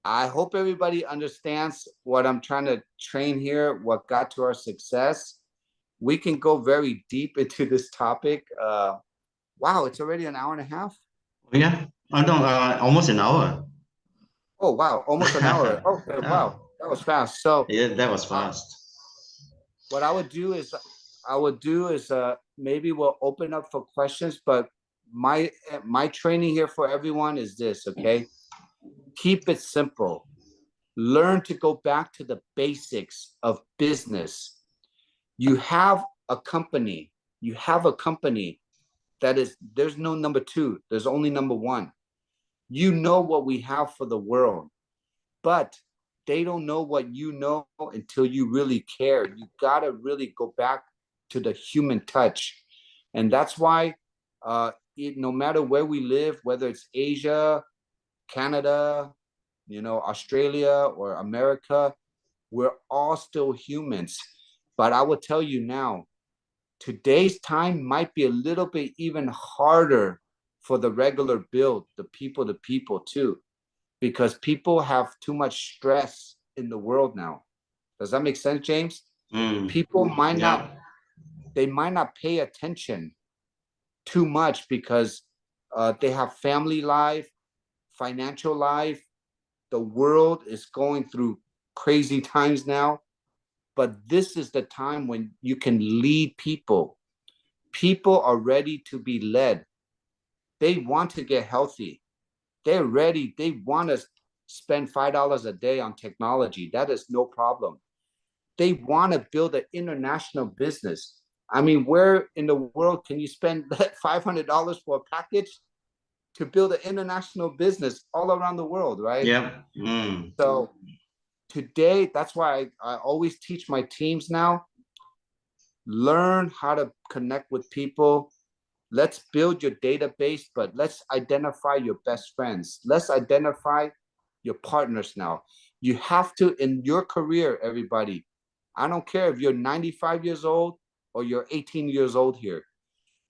I hope everybody understands what I'm trying to train here, what got to our success. We can go very deep into this topic. Wow, it's already an hour and a half. Yeah, I don't, almost an hour. Oh, wow, almost an hour. Okay, wow, that was fast. So yeah, that was fast. What I would do is maybe we'll open up for questions, but my training here for everyone is this, okay? Keep it simple. Learn to go back to the basics of business. You have a company that is, there's no number 2, there's only number 1. You know what we have for the world, but they don't know what you know until you really care. You gotta really go back to the human touch. And that's why no matter where we live, whether it's Asia, Canada, Australia or America, we're all still humans. But I will tell you now, today's time might be a little bit even harder for the regular build, the people to people too, because people have too much stress in the world now. Does that make sense, James? People might not pay attention too much because they have family life, financial life. The world is going through crazy times now, but this is the time when you can lead people. People are ready to be led. They want to get healthy. They're ready. They want to spend $5 a day on technology. That is no problem. They want to build an international business. I mean, where in the world can you spend $500 for a package to build an international business all around the world, right? Yeah. So today, that's why I always teach my teams now, learn how to connect with people. Let's build your database, but let's identify your best friends. Let's identify your partners now. You have to, in your career, everybody, I don't care if you're 95 years old or you're 18 years old here,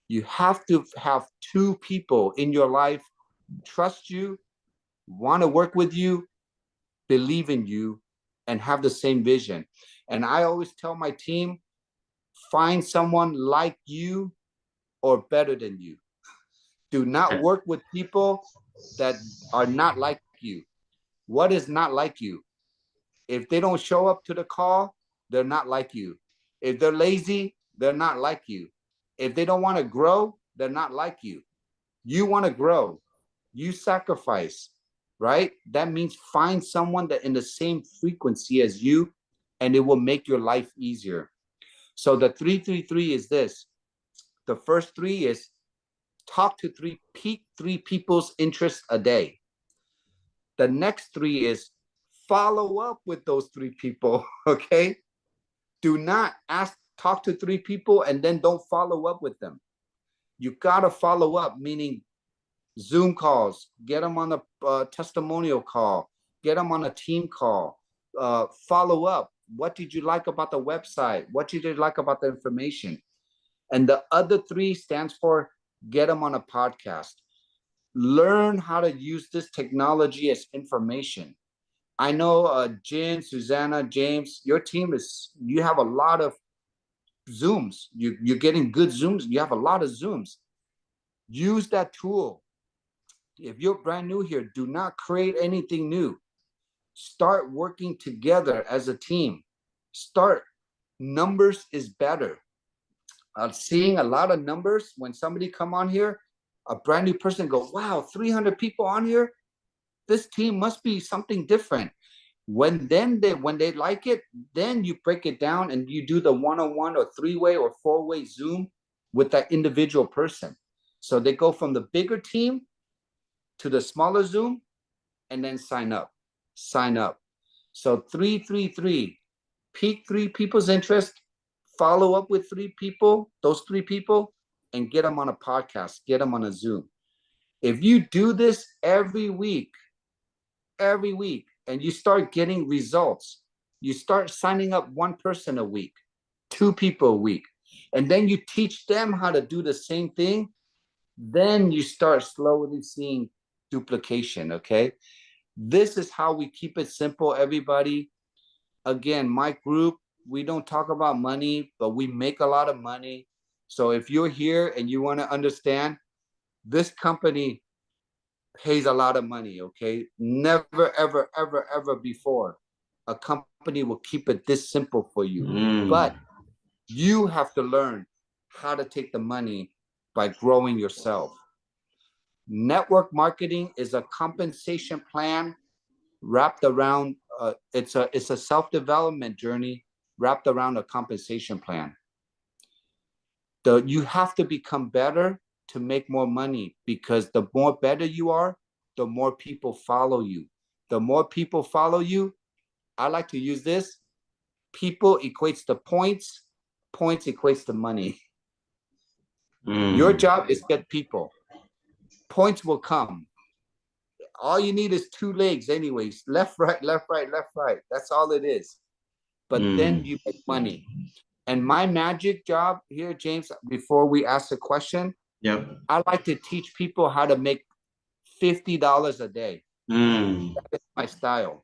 you have to have two people in your life trust you, want to work with you, believe in you, and have the same vision. And I always tell my team, find someone like you or better than you. Do not work with people that are not like you. What is not like you? If they don't show up to the call, they're not like you. If they're lazy, they're not like you. If they don't want to grow, they're not like you. You want to grow. You sacrifice, right? That means find someone that in the same frequency as you, and it will make your life easier. So the 333 is this. The first three is talk to three people's interests a day. The next three is follow up with those three people, okay? Do not talk to three people and then don't follow up with them. You gotta follow up, meaning Zoom calls, get them on a testimonial call, get them on a team call, follow up. What did you like about the website? What did you like about the information? And the other three stands for get them on a podcast. Learn how to use this technology as information. I know Jen, Susanna, James, your team you have a lot of Zooms. You're getting good Zooms. You have a lot of Zooms. Use that tool. If you're brand new here, do not create anything new. Start working together as a team. Numbers is better. Seeing a lot of numbers, when somebody come on here, a brand new person go, wow, 300 people on here? This team must be something different. When they like it, then you break it down and you do the one-on-one or three-way or four-way Zoom with that individual person. So they go from the bigger team to the smaller Zoom and then sign up. So 333, pique three people's interest, follow up with those three people, and get them on a podcast, get them on a Zoom. If you do this every week, and you start getting results, you start signing up one person a week, two people a week, and then you teach them how to do the same thing, then you start slowly seeing duplication, okay? This is how we keep it simple, everybody. Again, my group, we don't talk about money, but we make a lot of money. So if you're here and you want to understand, this company pays a lot of money, okay? Never, ever, ever, ever before a company will keep it this simple for you. But you have to learn how to take the money by growing yourself. Network marketing is a compensation plan wrapped around, it's a self-development journey wrapped around a compensation plan. You have to become better to make more money, because the more better you are, the more people follow you. The more people follow you, I like to use this, people equates to points, points equates to money. Your job is get people. Points will come. All you need is two legs anyways, left, right, left, right, left, right. That's all it is. But then you make money. And my magic job here, James, before we ask a question, I like to teach people how to make $50 a day. That is my style.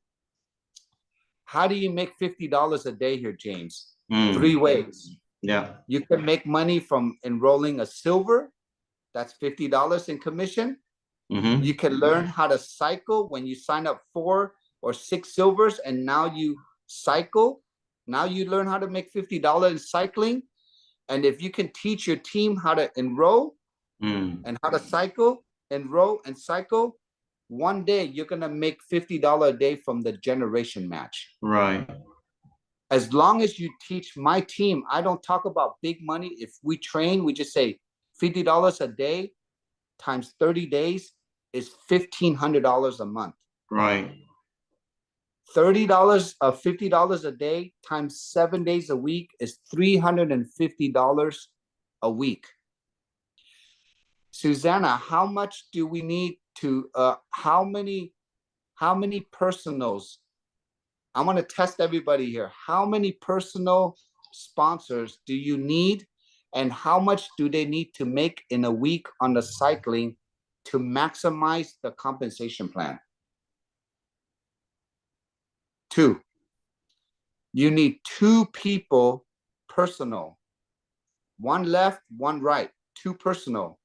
How do you make $50 a day here, James? Three ways. You can make money from enrolling a silver. That's $50 in commission. You can learn how to cycle when you sign up 4 or 6 silvers, and now you cycle. Now you learn how to make $50 in cycling. And if you can teach your team how to enroll and how to cycle, enroll and cycle, one day you're gonna make $50 a day from the generation match. Right. As long as you teach my team, I don't talk about big money. If we train, we just say $50 a day times 30 days is $1,500 a month. Right. $30 $50 a day times 7 days a week is $350 a week. Susanna, how much do we need to how many personals I'm going to test everybody here. How many personal sponsors do you need, and how much do they need to make in a week on the cycling to maximize the compensation plan? 2. You need 2 people personal. 1 left, 1 right. 2 personal.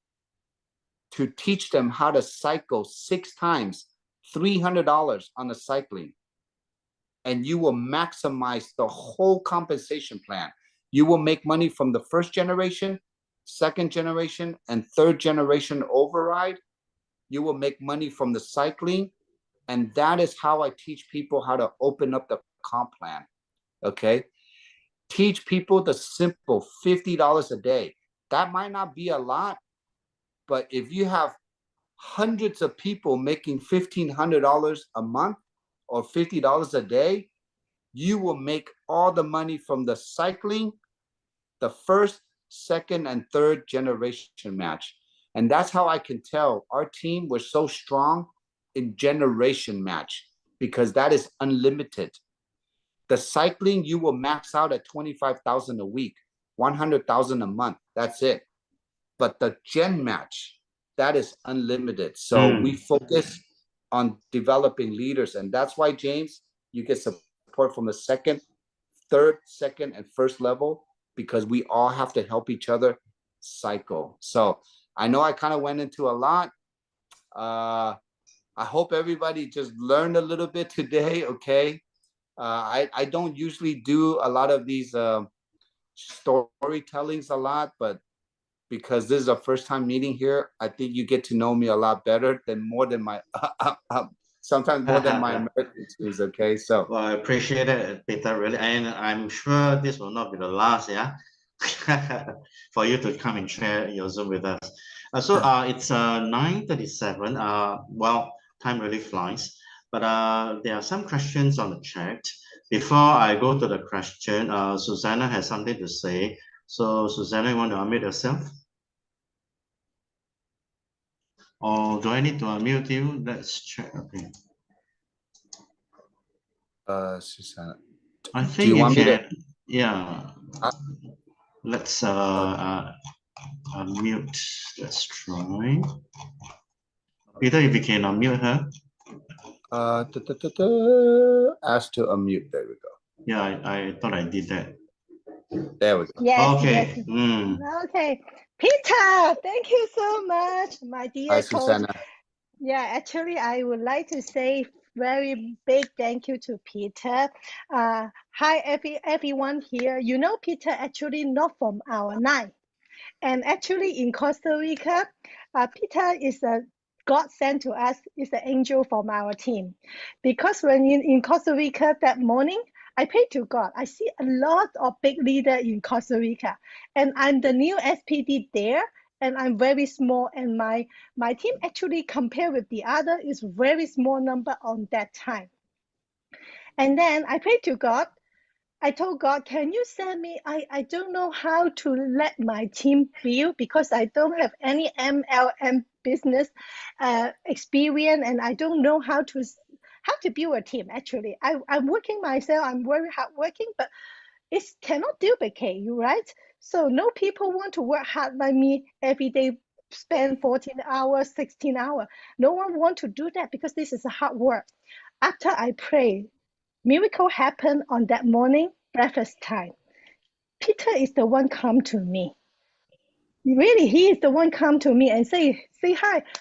To teach them how to cycle 6 times, $300 on the cycling. And you will maximize the whole compensation plan. You will make money from the first generation, second generation, and third generation override. You will make money from the cycling. And that is how I teach people how to open up the comp plan. Okay? Teach people the simple $50 a day. That might not be a lot, but if you have hundreds of people making $1,500 a month or $50 a day, you will make all the money from the cycling, the first, second, and third generation match. And that's how I can tell our team was so strong in generation match, because that is unlimited. The cycling, you will max out at $25,000 a week, $100,000 a month. That's it. But the gen match, that is unlimited. So we focus on developing leaders. And that's why, James, you get support from the third, second, and first level, because we all have to help each other cycle. So I know I kind of went into a lot. I hope everybody just learned a little bit today, okay? I don't usually do a lot of these storytellings a lot, but because this is our first time meeting here, I think you get to know me a lot better than my sometimes more than my American teams, okay? So well, I appreciate it, Peter, really, and I'm sure this will not be the last, yeah, for you to come and share your Zoom with us. So it's 9:37. Well, time really flies, but there are some questions on the chat. Before I go to the question, Susanna has something to say. So Susanna, you want to unmute yourself? Or do I need to unmute you? Let's check. Okay. Susanna, I think do you want me to? Yeah. Let's unmute. Let's try. Peter, if you can unmute her. Ask to unmute. There we go. Yeah, I thought I did that. There we go. Yes. Okay. Yes. Okay. Peter, thank you so much, my dear Hi, coach. Susanna. Yeah, actually, I would like to say very big thank you to Peter. Hi, everyone here. You know, Peter actually not from our line. And actually in Costa Rica, Peter is a God sent to us, is an angel from our team. Because when in Costa Rica that morning, I prayed to God. I see a lot of big leaders in Costa Rica. And I'm the new SPD there. And I'm very small, and my team actually compared with the other is very small number on that time. And then I prayed to God. I told God, can you send me? I don't know how to let my team build, because I don't have any MLM business experience, and I don't know how to build a team. Actually, I'm working myself. I'm very hardworking, but it cannot duplicate you, right? So no people want to work hard like me every day, spend 14 hours, 16 hours. No one want to do that, because this is a hard work. After I pray, miracle happened on that morning, breakfast time. Peter is the one come to me. Really, he is the one come to me and say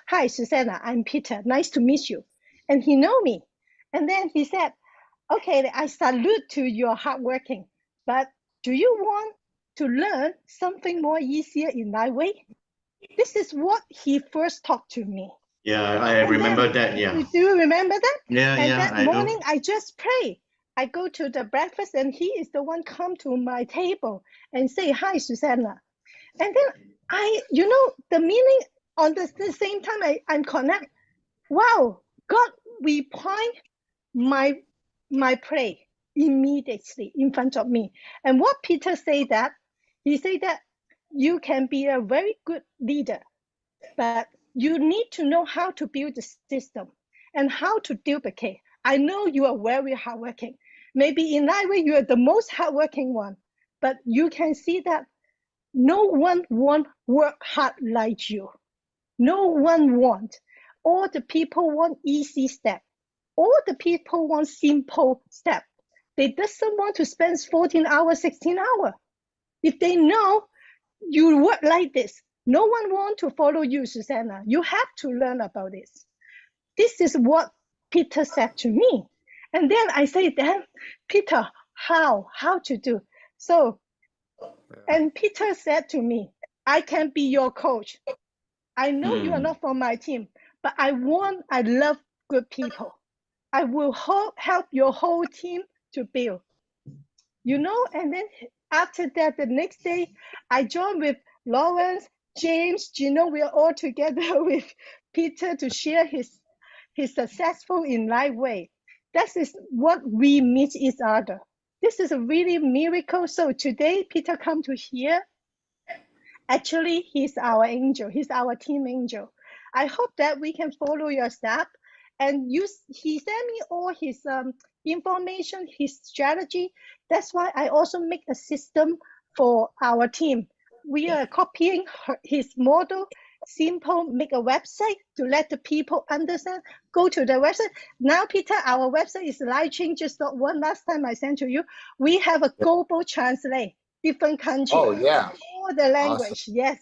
hi, Susanna, I'm Peter, nice to meet you. And he know me. And then he said, okay, I salute to your hard working, but do you want to learn something more easier in LifeWave? This is what he first talked to me. Yeah, I remember that. Yeah. Do you remember that? Yeah, and yeah. That morning, I just pray. I go to the breakfast, and he is the one come to my table and say, hi, Susanna. And then the meaning on the same time, I'm connect. Wow, God reply my prayer immediately in front of me. And what Peter said that, he said that you can be a very good leader, but you need to know how to build the system and how to duplicate. I know you are very hardworking, Maybe in LifeWave, you are the most hardworking one, but you can see that no one want work hard like you. No one want. All the people want easy step. All the people want simple step. They doesn't want to spend 14 hours, 16 hours. If they know you work like this, no one want to follow you, Susanna. You have to learn about this. This is what Peter said to me. And then I say, then, Peter, how to do? So, and Peter said to me, I can be your coach. I know you are not from my team, but I love good people. I will help your whole team to build. You know, and then after that, the next day, I joined with Lawrence, James, Gino, we are all together with Peter to share his successful in LifeWave. That is what we meet each other. This is a really miracle. So today, Peter come to here. Actually, he's our angel. He's our team angel. I hope that we can follow your step. And he sent me all his information, his strategy. That's why I also make a system for our team. We are copying his model, simple, make a website to let the people understand. Go to the website. Now, Peter, our website is LifeChangers.one. Last time I sent to you, we have a global translate, different countries. Oh, yeah. All the language, Awesome. yes.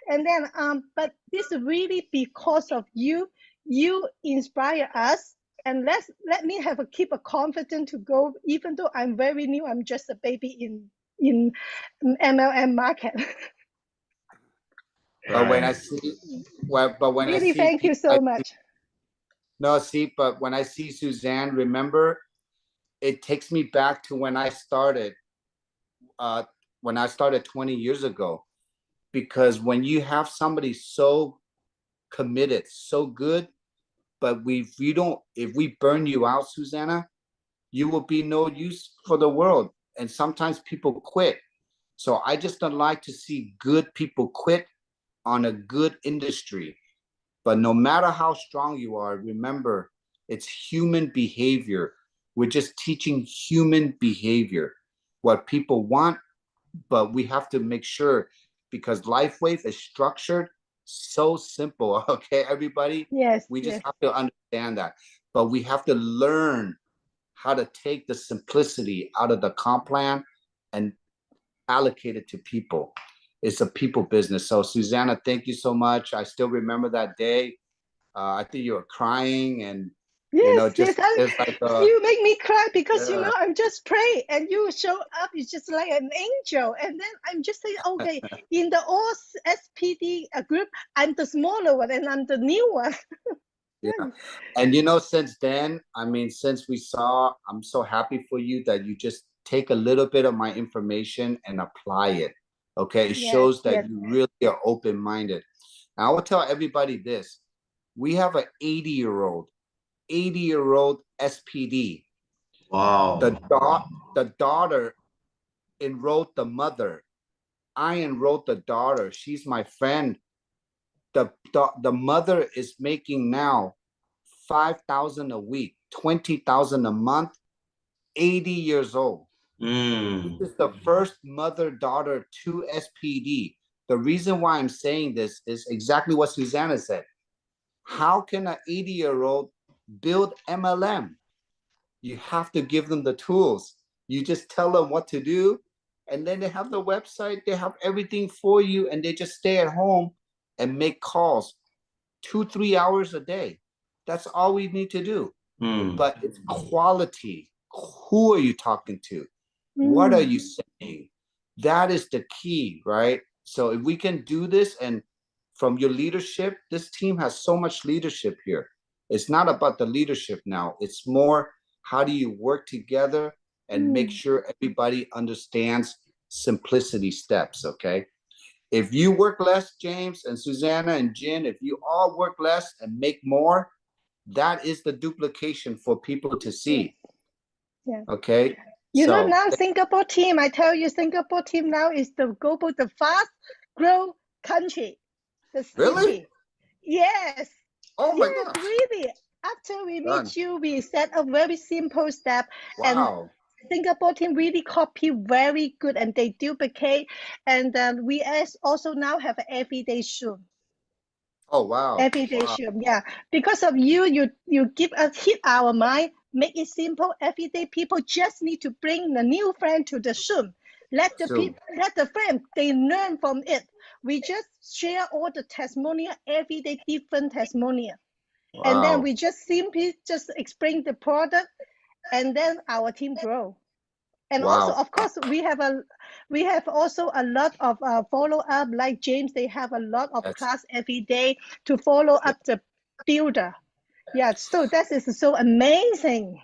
And then, but this is really because of you. You inspire us, and let me keep a confidence to go. Even though I'm very new, I'm just a baby in MLM market. But when I see, Really, thank you so much. No, see, but when I see Suzanne, remember, it takes me back to when I started 20 years ago. Because when you have somebody so committed, so good, but if we burn you out, Susanna, you will be no use for the world. And sometimes people quit. So I just don't like to see good people quit on a good industry. But no matter how strong you are, remember, it's human behavior. We're just teaching human behavior, what people want, but we have to make sure, because LifeWave is structured so simple, okay, everybody? Yes. We just have to understand that. But we have to learn how to take the simplicity out of the comp plan and allocate it to people. It's a people business. So Susanna, thank you so much. I still remember that day. I think you were crying, and yes, like you make me cry because I'm just praying and you show up. It's just like an angel, and then I'm just saying, okay, in the all SPD group, I'm the smaller one and I'm the new one. Yeah, and since then, since we saw, I'm so happy for you that you just take a little bit of my information and apply it. Okay, it shows that you really are open-minded. And I will tell everybody this: we have an 80-year-old SPD. Wow. The daughter enrolled the mother. I enrolled the daughter. She's my friend. The mother is making now $5,000 a week, $20,000 a month, 80 years old. This is the first mother-daughter to SPD. The reason why I'm saying this is exactly what Susanna said. How can an 80-year-old build MLM? You have to give them the tools. You just tell them what to do, and then they have the website, they have everything for you, and they just stay at home and make calls 2-3 hours a day. That's all we need to do. But it's quality. Who are you talking to? What are you saying? That is the key, right? So if we can do this, and from your leadership, this team has so much leadership here. It's not about the leadership now. It's more, how do you work together and make sure everybody understands simplicity steps, okay? If you work less, James and Susanna and Jin, if you all work less and make more, that is the duplication for people to see. Okay? Now Singapore team, I tell you, Singapore team now is the global, the fast grow country. The city. Really? Yes. Oh my gosh. Really. After we meet you, we set a very simple step. Wow. Singapore team really copy very good, and they duplicate. And we also now have an everyday Zoom. Oh, wow. Everyday Wow. Zoom, yeah. Because of you give us hit our mind, make it simple. Everyday people just need to bring the new friend to the Zoom. Let the Zoom. friend, they learn from it. We just share all the testimonial, everyday different testimonial. And then Wow. we just simply just explain the product, and then our team grow. And also, Wow. of course, we have also a lot of follow up. Like James, they have a lot of That's class every day to follow up the builder. Yeah, so that is so amazing.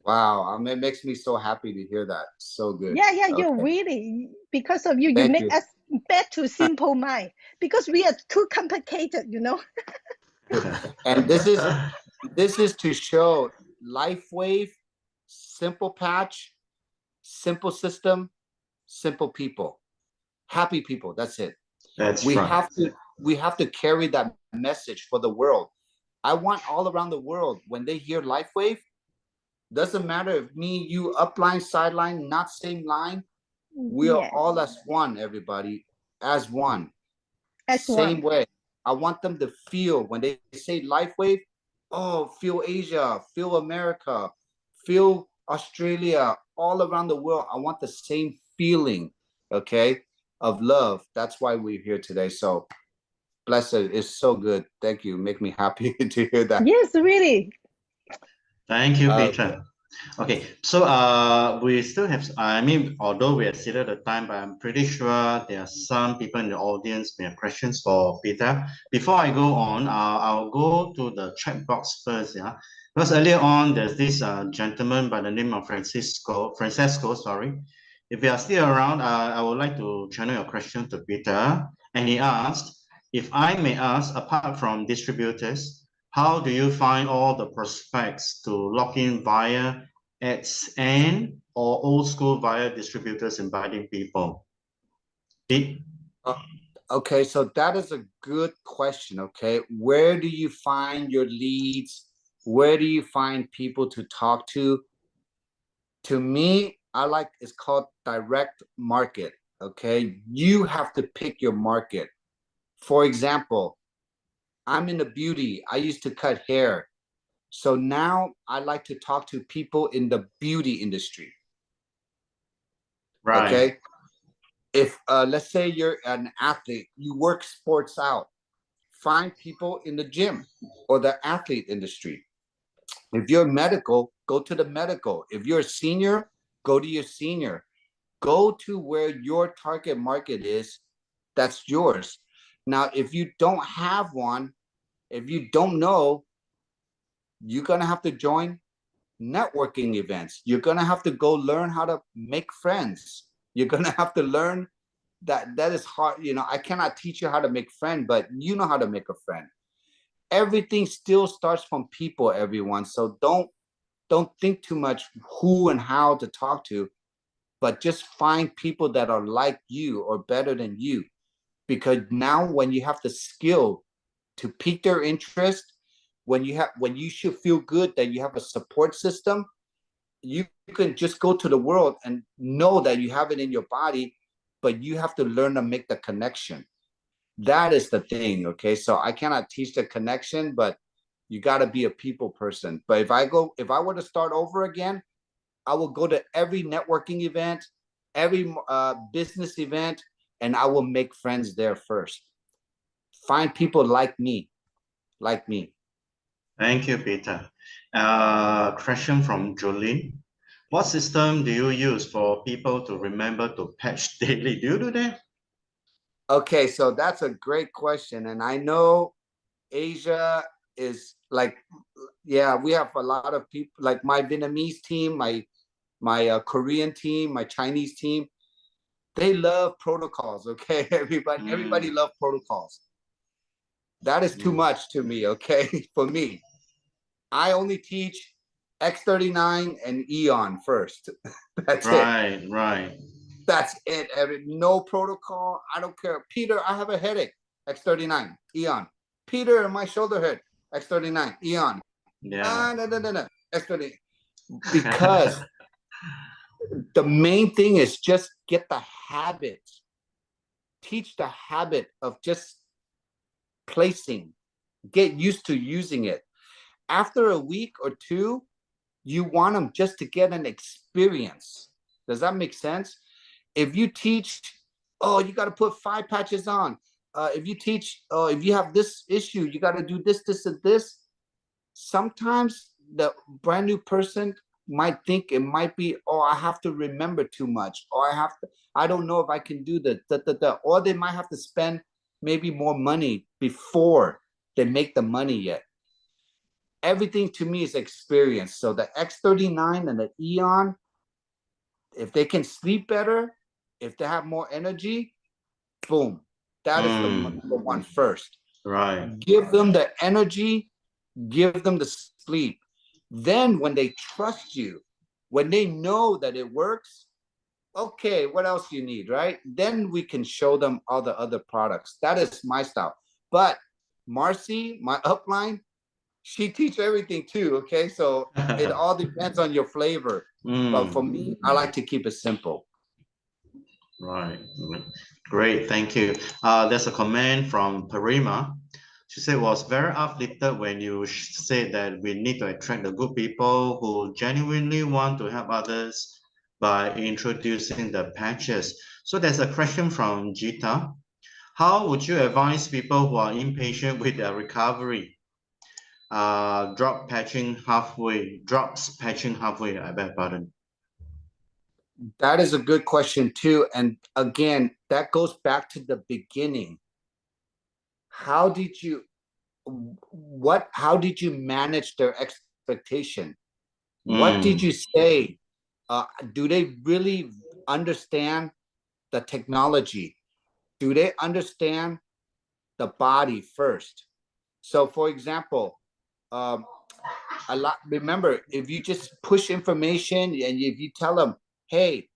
wow. It makes me so happy to hear that. So good. Yeah, you Okay. really, because of you Thank make you. us back to simple mind, because we are too complicated, And this is to show LifeWave, simple patch, simple system, simple people, happy people. That's it. That's We right. have to carry that message for the world. I want all around the world, when they hear LifeWave, doesn't matter if me, you, upline, sideline, not same line. We are Yes, all as one, everybody, as one. as Same one. way. I want them to feel when they say LifeWave, oh, feel Asia, feel America, feel Australia, all around the world. I want the same feeling, okay, of love. That's why we're here today. So blessed, it's so good. Thank you. Make me happy to hear that. Yes, really. Thank you, Okay. Peter. Okay, so we still have, I mean, although we exceeded the time, but I'm pretty sure there are some people in the audience may have questions for Peter. Before I go on, I'll go to the chat box first, yeah. Because earlier on, there's this gentleman by the name of Francesco, sorry. If you are still around, I would like to channel your question to Peter. And he asked, if I may ask, apart from distributors, how do you find all the prospects to log in via ads and or old school via distributors inviting people? Pete? Okay, so that is a good question. Okay, where do you find your leads? Where do you find people to talk to? To me, I like, it's called direct market. Okay, you have to pick your market. For example, I'm in the beauty. I used to cut hair. So now I like to talk to people in the beauty industry. Right. Okay. If let's say you're an athlete, you work sports out, find people in the gym or the athlete industry. If you're medical, go to the medical. If you're a senior, go to your senior. Go to where your target market is. That's yours. Now, if you don't have one, if you don't know, you're going to have to join networking events. You're going to have to go learn how to make friends. You're going to have to learn that is hard. You know, I cannot teach you how to make friends, but you know how to make a friend. Everything still starts from people, everyone. So don't think too much who and how to talk to, but just find people that are like you or better than you. Because now when you have the skill to pique their interest, when you should feel good that you have a support system, you can just go to the world and know that you have it in your body, but you have to learn to make the connection. That is the thing. Okay, so I cannot teach the connection, but you got to be a people person. But if I were to start over again, I will go to every networking event, every business event, and I will make friends there first. Find people like me. Thank you, Peter. Question from Jolene. What system do you use for people to remember to patch daily? Do you do that? Okay, so that's a great question. And I know Asia is like, yeah, we have a lot of people, like my Vietnamese team, my Korean team, my Chinese team. They love protocols. Okay, everybody love protocols. That is too much to me. Okay, for me, I only teach X39 and Eon first. That's it. Right. That's it. No protocol. I don't care. Peter, I have a headache. X39, Eon. Peter, my shoulder hurt. X39, Eon. Yeah. No. X39. Because the main thing is just get the habit, teach the habit of just placing, get used to using it. After a week or two, you want them just to get an experience. Does that make sense? If you teach, oh, you got to put 5 patches on. If you teach, oh, if you have this issue, you got to do this, this, and this. Sometimes the brand new person might think it might be, oh, I have to remember too much, or I don't know if I can do or they might have to spend maybe more money before they make the money yet. Everything to me is experience. So the X39 and the Eon, if they can sleep better, if they have more energy, boom, that is the number one first. Right. Give them the energy, give them the sleep. Then when they trust you, when they know that it works, okay, what else you need, right? Then we can show them all the other products. That is my style. But Marcy, my upline, she teach everything too, okay? So it all depends on your flavor. But for me, I like to keep it simple. Right. Great. Thank you. There's a comment from Parima. She said, was very uplifted when you said that we need to attract the good people who genuinely want to help others by introducing the patches. So there's a question from Jita. How would you advise people who are impatient with their recovery? Drops patching halfway, I beg pardon. That is a good question too. And again, that goes back to the beginning. How did you manage their expectation? What did you say? Do they really understand the technology? Do they understand the body first? So for example, remember, if you just push information and if you tell them, hey,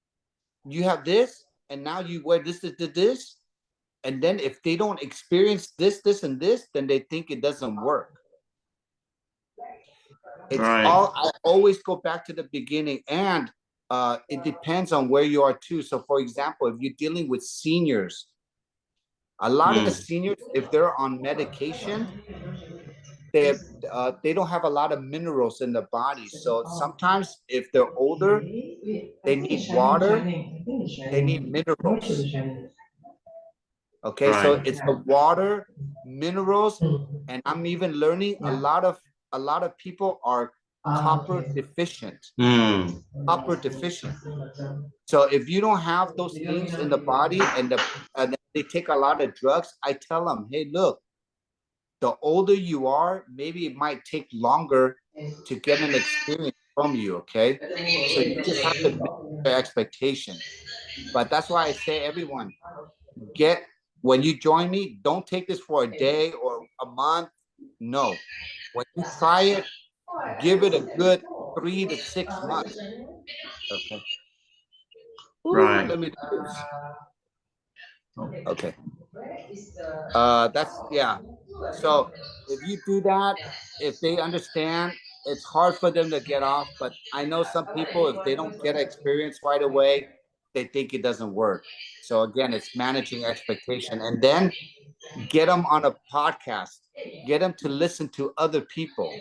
you have this, and now you wear this, and then if they don't experience this, and this, then they think it doesn't work. It's right. I always go back to the beginning, and it depends on where you are too. So for example, if you're dealing with seniors, a lot of the seniors, if they're on medication, they don't have a lot of minerals in the body. So sometimes if they're older, they need water, they need minerals. Okay, right. so it's the water, minerals, and I'm even learning a lot of people are copper deficient. Copper deficient. So if you don't have those things in the body and they take a lot of drugs, I tell them, hey, look, the older you are, maybe it might take longer to get an experience from you, okay? So you just have to meet your expectation. But that's why I say, everyone, when you join me, don't take this for a day or a month. No. When you try it, give it a good 3 to 6 months. Okay. Right. Let me do this. Okay. Yeah. So if you do that, if they understand, it's hard for them to get off. But I know some people, if they don't get experience right away, they think it doesn't work. So again, it's managing expectation, and then get them on a podcast, get them to listen to other people.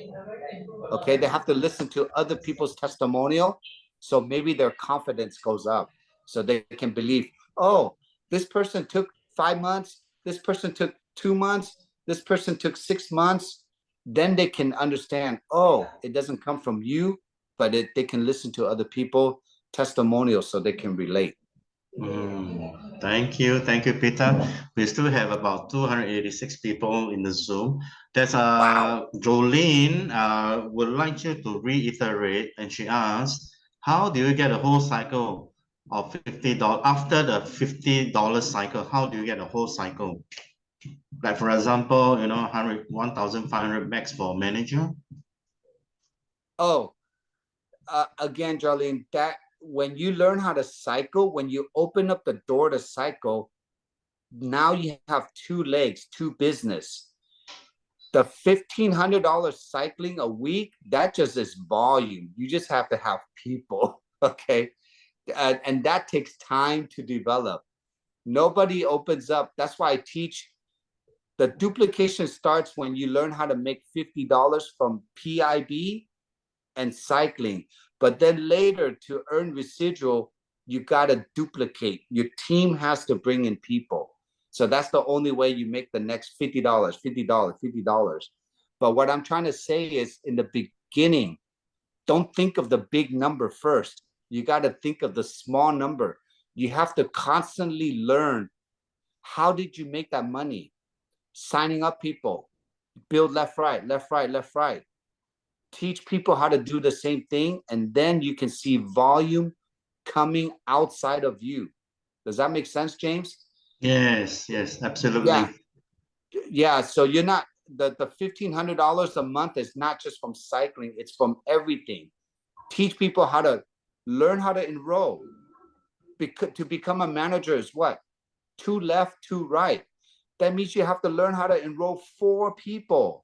Okay, they have to listen to other people's testimonial, so maybe their confidence goes up, so they can believe, oh, this person took 5 months, this person took 2 months, this person took 6 months. Then they can understand, oh, it doesn't come from you, but they can listen to other people testimonials so they can relate. Thank you, Peter. We still have about 286 people in the Zoom. There's Jolene would like you to reiterate, and she asked, how do you get a whole cycle of $50 after the $50 cycle? How do you get a whole cycle? Like for example, 1,500 max for manager. Oh, again, Jolene, that when you learn how to cycle, when you open up the door to cycle, now you have 2 legs, 2 business. The $1,500 cycling a week, that just is volume. You just have to have people, okay? And that takes time to develop. Nobody opens up. That's why I teach. The duplication starts when you learn how to make $50 from PIB and cycling. But then later, to earn residual, you got to duplicate. Your team has to bring in people. So that's the only way you make the next $50, $50, $50. But what I'm trying to say is, in the beginning, don't think of the big number first. You got to think of the small number. You have to constantly learn, how did you make that money? Signing up people, build left, right, left, right, left, right. Teach people how to do the same thing, and then you can see volume coming outside of you. Does that make sense, James? Yes, absolutely. Yeah. So you're not, the $1,500 a month is not just from cycling, it's from everything. Teach people how to learn how to enroll. Because to become a manager is what? 2 left, 2 right. That means you have to learn how to enroll 4 people,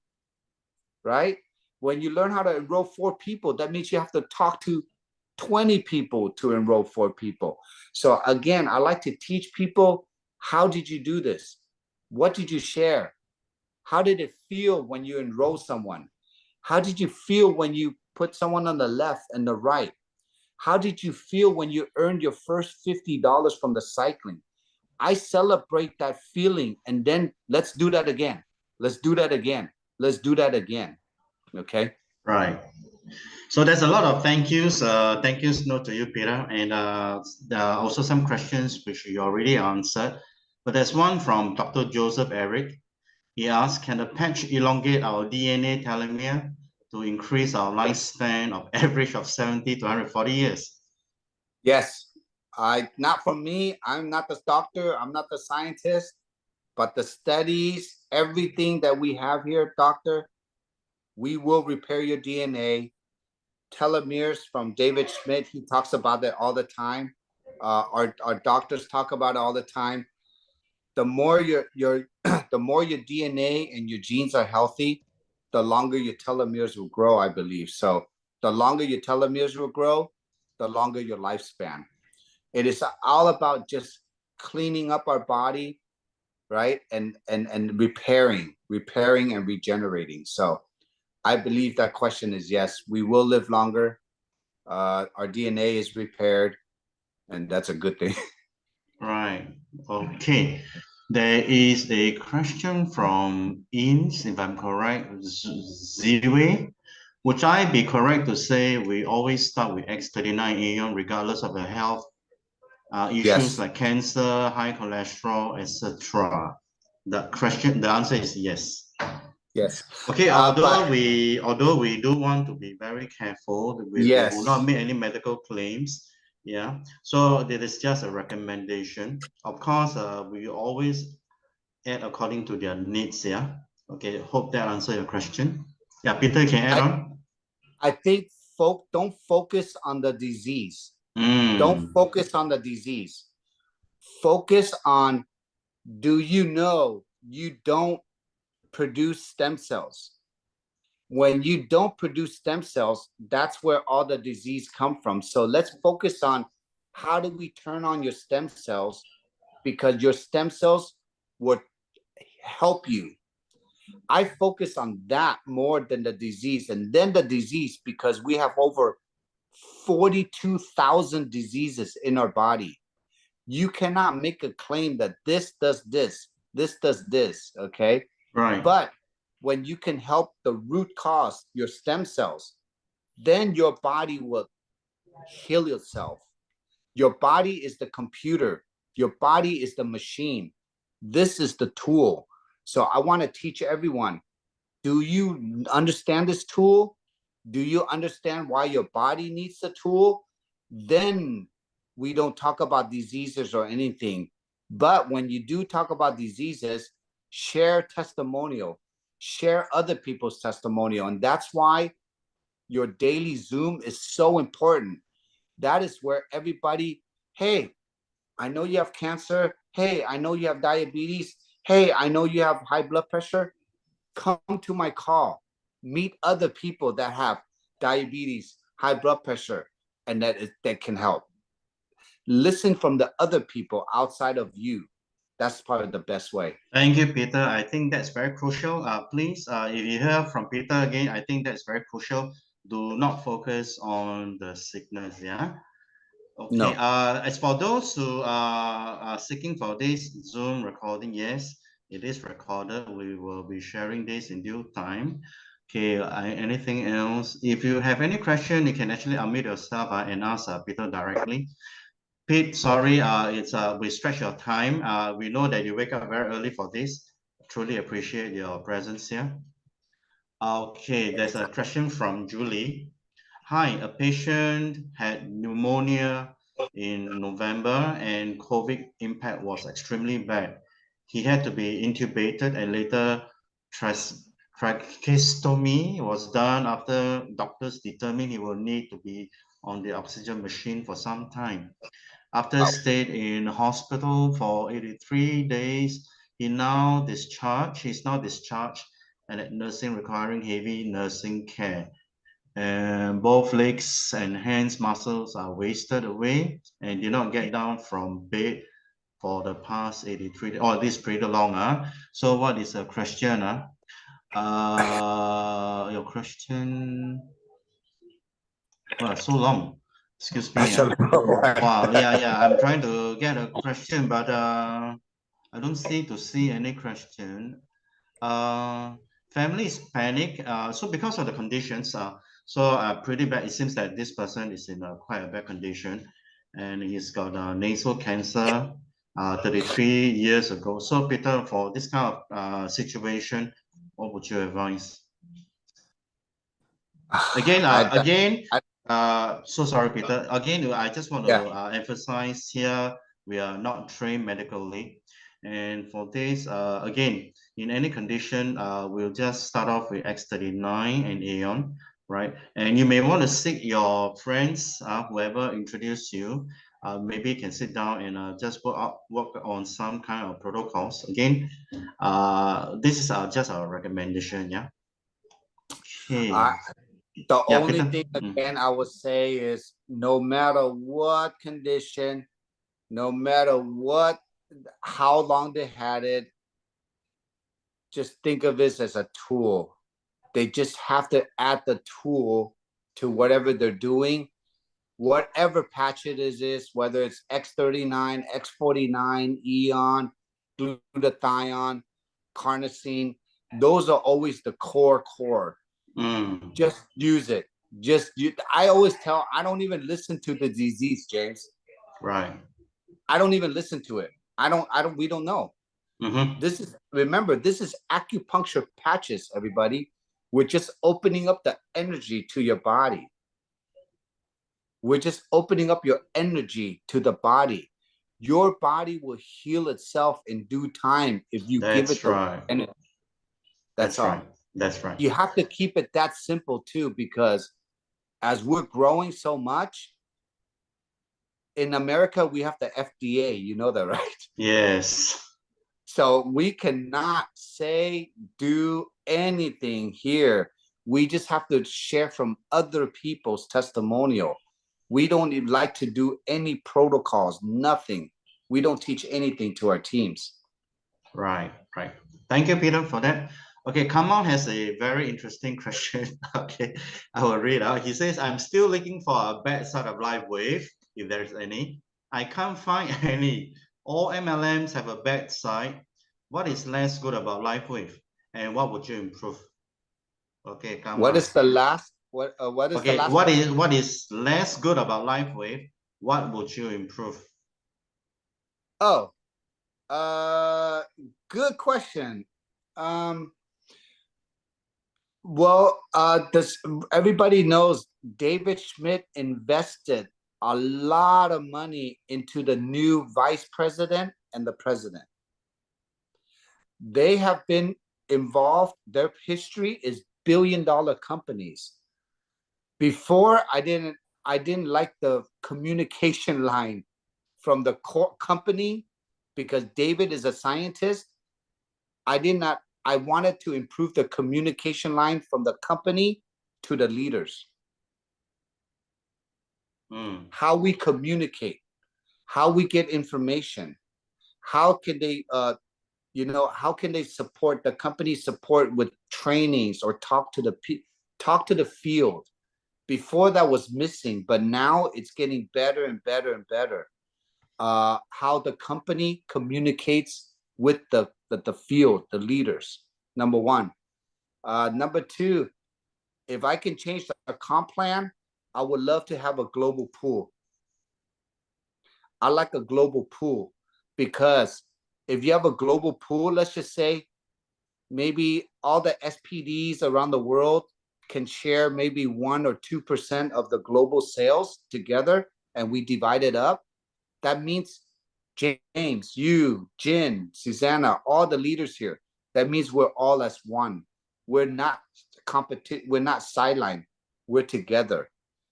right? When you learn how to enroll 4 people, that means you have to talk to 20 people to enroll 4 people. So again, I like to teach people, how did you do this? What did you share? How did it feel when you enroll someone? How did you feel when you put someone on the left and the right? How did you feel when you earned your first $50 from the cycling? I celebrate that feeling, and then let's do that again. Let's do that again. Let's do that again. Okay. Right. So there's a lot of thank yous. Thank yous note to you, Peter, and there are also some questions which you already answered. But there's one from Dr. Joseph Eric. He asked, can the patch elongate our DNA telomere to increase our lifespan of average of 70 to 140 years? Yes. Not from me. I'm not the doctor. I'm not the scientist. But the studies, everything that we have here, doctor, we will repair your DNA. Telomeres from David Schmidt, he talks about that all the time. Our doctors talk about it all the time. The more your the more your DNA and your genes are healthy, the longer your telomeres will grow, I believe. So the longer your telomeres will grow, the longer your lifespan. It is all about just cleaning up our body, right? And repairing and regenerating. So I believe that question is yes, we will live longer. Our DNA is repaired, and that's a good thing. Right. Okay. There is a question from Ins, if I'm correct, Ziwe. Would I be correct to say we always start with X39 regardless of the health issues Yes. like cancer, high cholesterol, etc.? The answer is yes. Yes. Okay, although we do want to be very careful, we will not make any medical claims. Yeah, so it is just a recommendation. Of course, we always add according to their needs. Yeah. Okay, hope that answers your question. Yeah, Peter, can add on. I think don't focus on the disease. Don't focus on the disease. Focus on, do you know you don't produce stem cells? When you don't produce stem cells, that's where all the disease come from. So let's focus on, how do we turn on your stem cells? Because your stem cells would help you. I focus on that more than the disease, and then the disease, because we have over 42,000 diseases in our body. You cannot make a claim that this does this, this does this, okay? Right. But when you can help the root cause, your stem cells, then your body will heal itself. Your body is the computer. Your body is the machine. This is the tool. So I want to teach everyone, do you understand this tool? Do you understand why your body needs the tool? Then we don't talk about diseases or anything. But when you do talk about diseases, share testimonial, share other people's testimonial. And that's why your daily Zoom is so important. That is where everybody, hey, I know you have cancer. Hey, I know you have diabetes. Hey, I know you have high blood pressure. Come to my call. Meet other people that have diabetes, high blood pressure, and that can help. listen from the other people outside of you. That's probably the best way. Thank you, Peter. I think that's very crucial. Please, if you hear from Peter again, I think that's very crucial. Do not focus on the sickness, yeah? Okay, No. As for those who are seeking for this Zoom recording, yes, it is recorded. We will be sharing this in due time. Okay, anything else? If you have any question, you can actually unmute yourself and ask Peter directly. Pete, sorry, we stretch your time. We know that you wake up very early for this. Truly appreciate your presence here. Okay, there's a question from Julie. Hi, a patient had pneumonia in November and COVID impact was extremely bad. He had to be intubated and later tracheostomy was done after doctors determined he will need to be on the oxygen machine for some time. After stayed in hospital for 83 days, he's now discharged and at nursing requiring heavy nursing care. And both legs and hands muscles are wasted away and did not get down from bed for the past 83 days. Oh, this is pretty long. So what is the question? Your question, well, so long. Excuse me. Wow, yeah. I'm trying to get a question, but I don't see any question. Family is panic. So because of the conditions, pretty bad. It seems that this person is in quite a bad condition, and he's got nasal cancer 33 years ago. So Peter, for this kind of situation, what would you advise? Again, so sorry, Peter. Again, I just want to emphasize here, we are not trained medically. And for this, again, in any condition, we'll just start off with X39 and Aeon, right? And you may want to seek your friends, whoever introduced you, maybe you can sit down and just work on some kind of protocols. Again, this is just our recommendation, yeah? Okay. The only thing, again, I would say is no matter what condition, no matter how long they had it, just think of this as a tool. They just have to add the tool to whatever they're doing, whatever patch it is, whether it's X39, X49, Eon, glutathione, carnosine. Those are always the core. Just use it. I always tell, I don't even listen to the disease, James. Right. I don't even listen to it. We don't know. Remember, this is acupuncture patches, everybody. We're just opening up the energy to your body. We're just opening up your energy to the body. Your body will heal itself in due time if you give it the energy. That's all. That's right. You have to keep it that simple too, because as we're growing so much, in America, we have the FDA, you know that, right? Yes. So we cannot say, do anything here. We just have to share from other people's testimonial. We don't even like to do any protocols, nothing. We don't teach anything to our teams. Right. Thank you, Peter, for that. Okay, Kamal has a very interesting question. Okay, I will read out. He says, I'm still looking for a bad side of LifeWave, if there's any. I can't find any. All MLMs have a bad side. What is less good about LifeWave? And what would you improve? Okay, Kamal. What is the last? What is the last? What is less good about LifeWave? What would you improve? Oh, good question. Well, everybody knows David Schmidt invested a lot of money into the new vice president and the president. They have been involved. Their history is billion-dollar companies. Before, I didn't like the communication line from the core company because David is a scientist. I wanted to improve the communication line from the company to the leaders. How we communicate. how we get information, how can they, how can they support the company support with trainings or talk to the field. Before that was missing, but now it's getting better and better and better. How the company communicates with the field, the leaders, number one. Number two, if I can change the comp plan, I would love to have a global pool. I like a global pool because if you have a global pool, let's just say maybe all the SPDs around the world can share maybe 1 or 2% of the global sales together, and we divide it up. That means James, you, Jin, Susanna, all the leaders here. That means we're all as one. We're not we're not sidelined. We're together.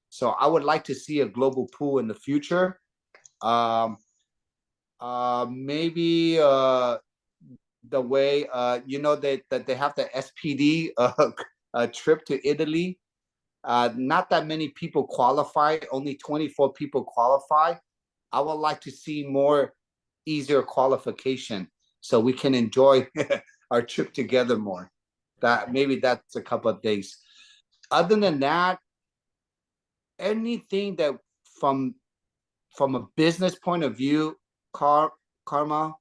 So I would like to see a global pool in the future. Maybe the way that they have the SPD trip to Italy. Not that many people qualify, only 24 people qualify. I would like to see more easier qualification so we can enjoy our trip together more. Maybe that's a couple of days. Other than that, anything that from a business point of view, Karma,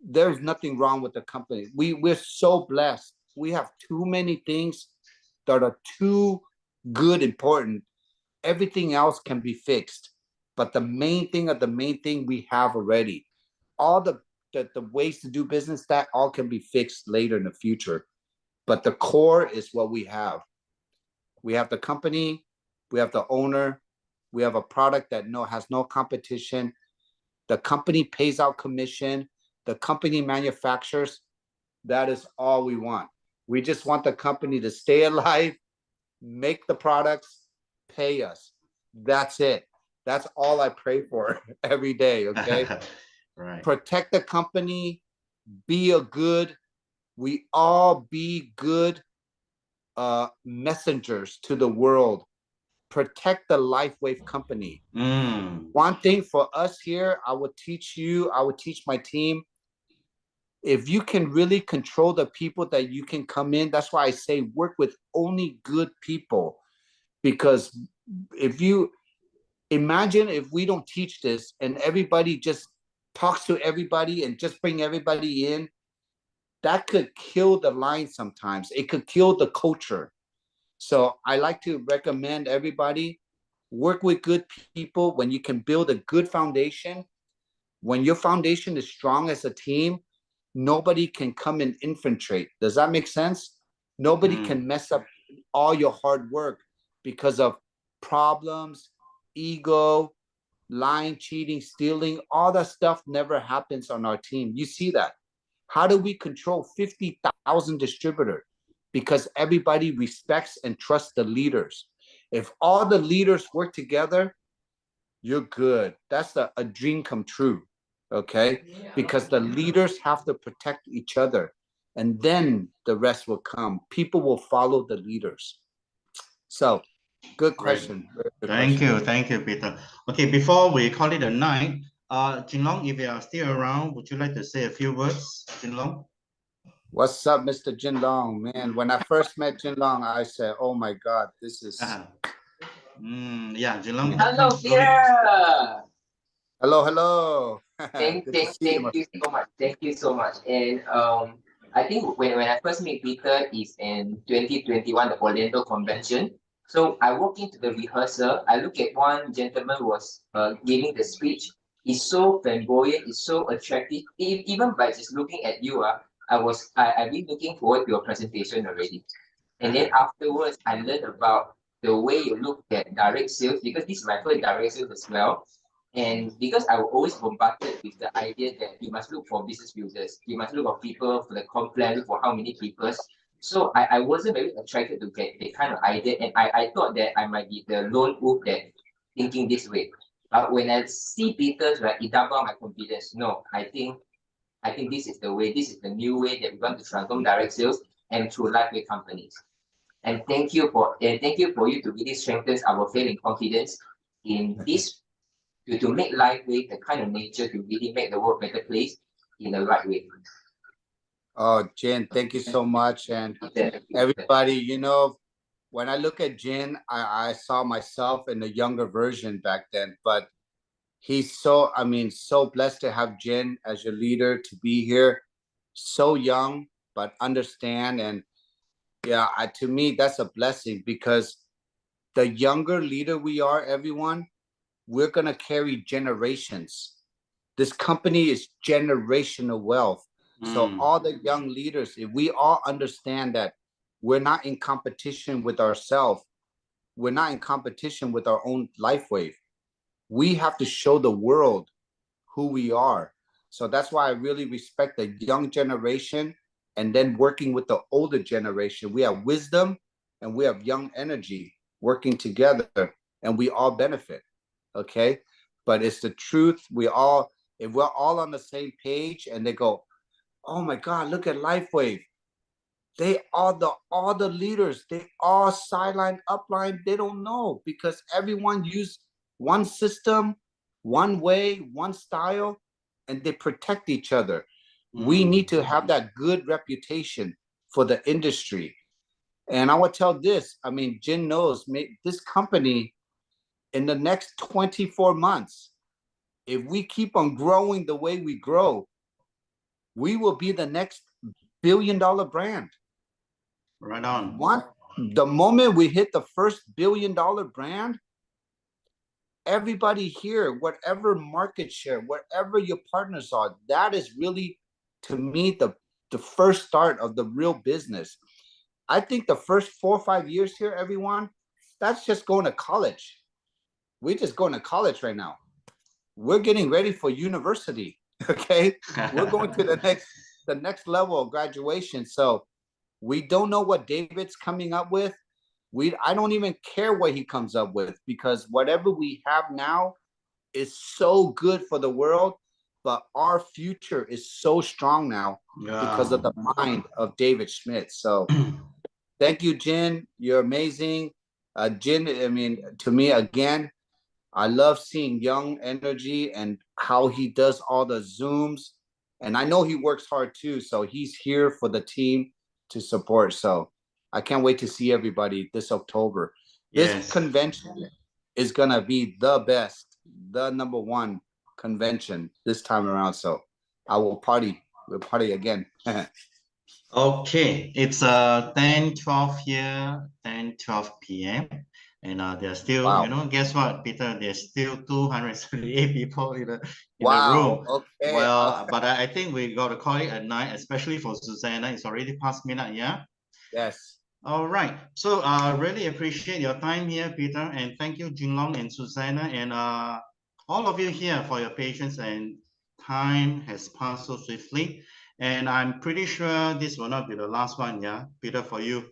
there's nothing wrong with the company. We're so blessed. We have too many things that are too good, important. Everything else can be fixed. But the main thing we have already. All the ways to do business, that all can be fixed later in the future. But the core is what we have. We have the company, we have the owner, we have a product that has no competition. The company pays out commission. The company manufactures. That is all we want. We just want the company to stay alive, make the products, pay us. That's it. That's all I pray for every day, okay? Right. Protect the company, we all be good messengers to the world. Protect the LifeWave company. One thing for us here, I would teach my team, if you can really control the people that you can come in, that's why I say work with only good people. Because imagine if we don't teach this and everybody just talks to everybody and just bring everybody in, that could kill the line sometimes. It could kill the culture. So I like to recommend everybody work with good people. When you can build a good foundation, when your foundation is strong as a team, nobody can come and infiltrate. Does that make sense? Nobody can mess up all your hard work because of problems, ego, lying, cheating, stealing. All that stuff never happens on our team. You see that? How do we control 50,000 distributors? Because everybody respects and trusts the leaders. If all the leaders work together, you're good. That's a dream come true, okay? Because the leaders have to protect each other, and then the rest will come. People will follow the leaders. So, good question. Thank you, Peter. Okay, before we call it a night, Jinlong, if you are still around, would you like to say a few words, Jinlong? What's up, Mr. Jinlong? Man, when I first met Jinlong, I said, "Oh my God, this is." Yeah, Jinlong. Hello, Peter. Hello. Thank you so much. Thank you so much. And I think when I first met Peter is in 2021, the Orlando convention. So I walked into the rehearsal. I look at one gentleman who was giving the speech. He's so flamboyant. He's so attractive. Even by just looking at you, I've been looking forward to your presentation already. And then afterwards, I learned about the way you look at direct sales, because this is my first direct sales as well. And because I was always bombarded with the idea that you must look for business builders, you must look for people for the comp plan, look for how many people. So I wasn't very attracted to get that kind of idea, and I thought that I might be the lone wolf that thinking this way. But when I see Peter's, right, it doubled my confidence. No, I think this is the way, this is the new way that we want to transform direct sales and through LifeWave companies. And thank you for you to really strengthen our faith and confidence in this to make LifeWave the kind of nature to really make the world a better place in the right way. Oh, Jin, thank you so much. And everybody, you know, when I look at Jin, I saw myself in the younger version back then, but he's so, I mean, so blessed to have Jin as your leader, to be here. So young, but understand. And yeah, to me, that's a blessing, because the younger leader we are, everyone, we're going to carry generations. This company is generational wealth. So all the young leaders, if we all understand that we're not in competition with ourselves, we're not in competition with our own LifeWave. We have to show the world who we are. So that's why I really respect the young generation, and then working with the older generation. We have wisdom and we have young energy working together, and we all benefit. Okay. But it's the truth. If we're all on the same page and they go, oh my God, look at LifeWave. They are all the leaders, they all sideline, upline, they don't know, because everyone use one system, one way, one style, and they protect each other. We need to have that good reputation for the industry. And I would tell this, I mean, Jin knows, this company in the next 24 months, if we keep on growing the way we grow, we will be the next billion-dollar brand. Right on. The moment we hit the first billion-dollar brand, everybody here, whatever market share, whatever your partners are, that is really, to me, the first start of the real business. I think the first 4 or 5 years here, everyone, that's just going to college. We're just going to college right now. We're getting ready for university. Okay. We're going to the next level of graduation. So we don't know what David's coming up with. I don't even care what he comes up with, because whatever we have now is so good for the world, but our future is so strong now because of the mind of David Schmidt. So thank you, Jin. You're amazing. Jin, I mean, to me, again, I love seeing young energy and how he does all the Zooms. And I know he works hard too. So he's here for the team to support. So I can't wait to see everybody this October. This convention is going to be the best, the #1 convention this time around. So I will party. We'll party again. Okay, it's 10:12 here, 10:12 p.m. And there's still, you know, guess what, Peter? There's still 278 people in the room. Okay. Well, but I think we got to call it a night, especially for Susanna. It's already past midnight, yeah? Yes. All right. So I really appreciate your time here, Peter. And thank you, Jinglong and Susanna, and all of you here for your patience. And time has passed so swiftly. And I'm pretty sure this will not be the last one, yeah, Peter, for you.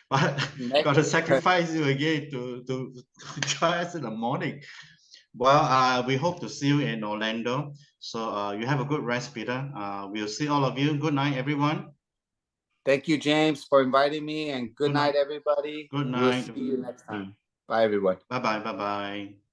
But got to sacrifice you again to join us in the morning. Well, we hope to see you in Orlando. So you have a good rest, Peter. We'll see all of you. Good night, everyone. Thank you, James, for inviting me, and good night, everybody. Good night. We'll see you next time. Bye, everyone. Bye-bye. Bye-bye.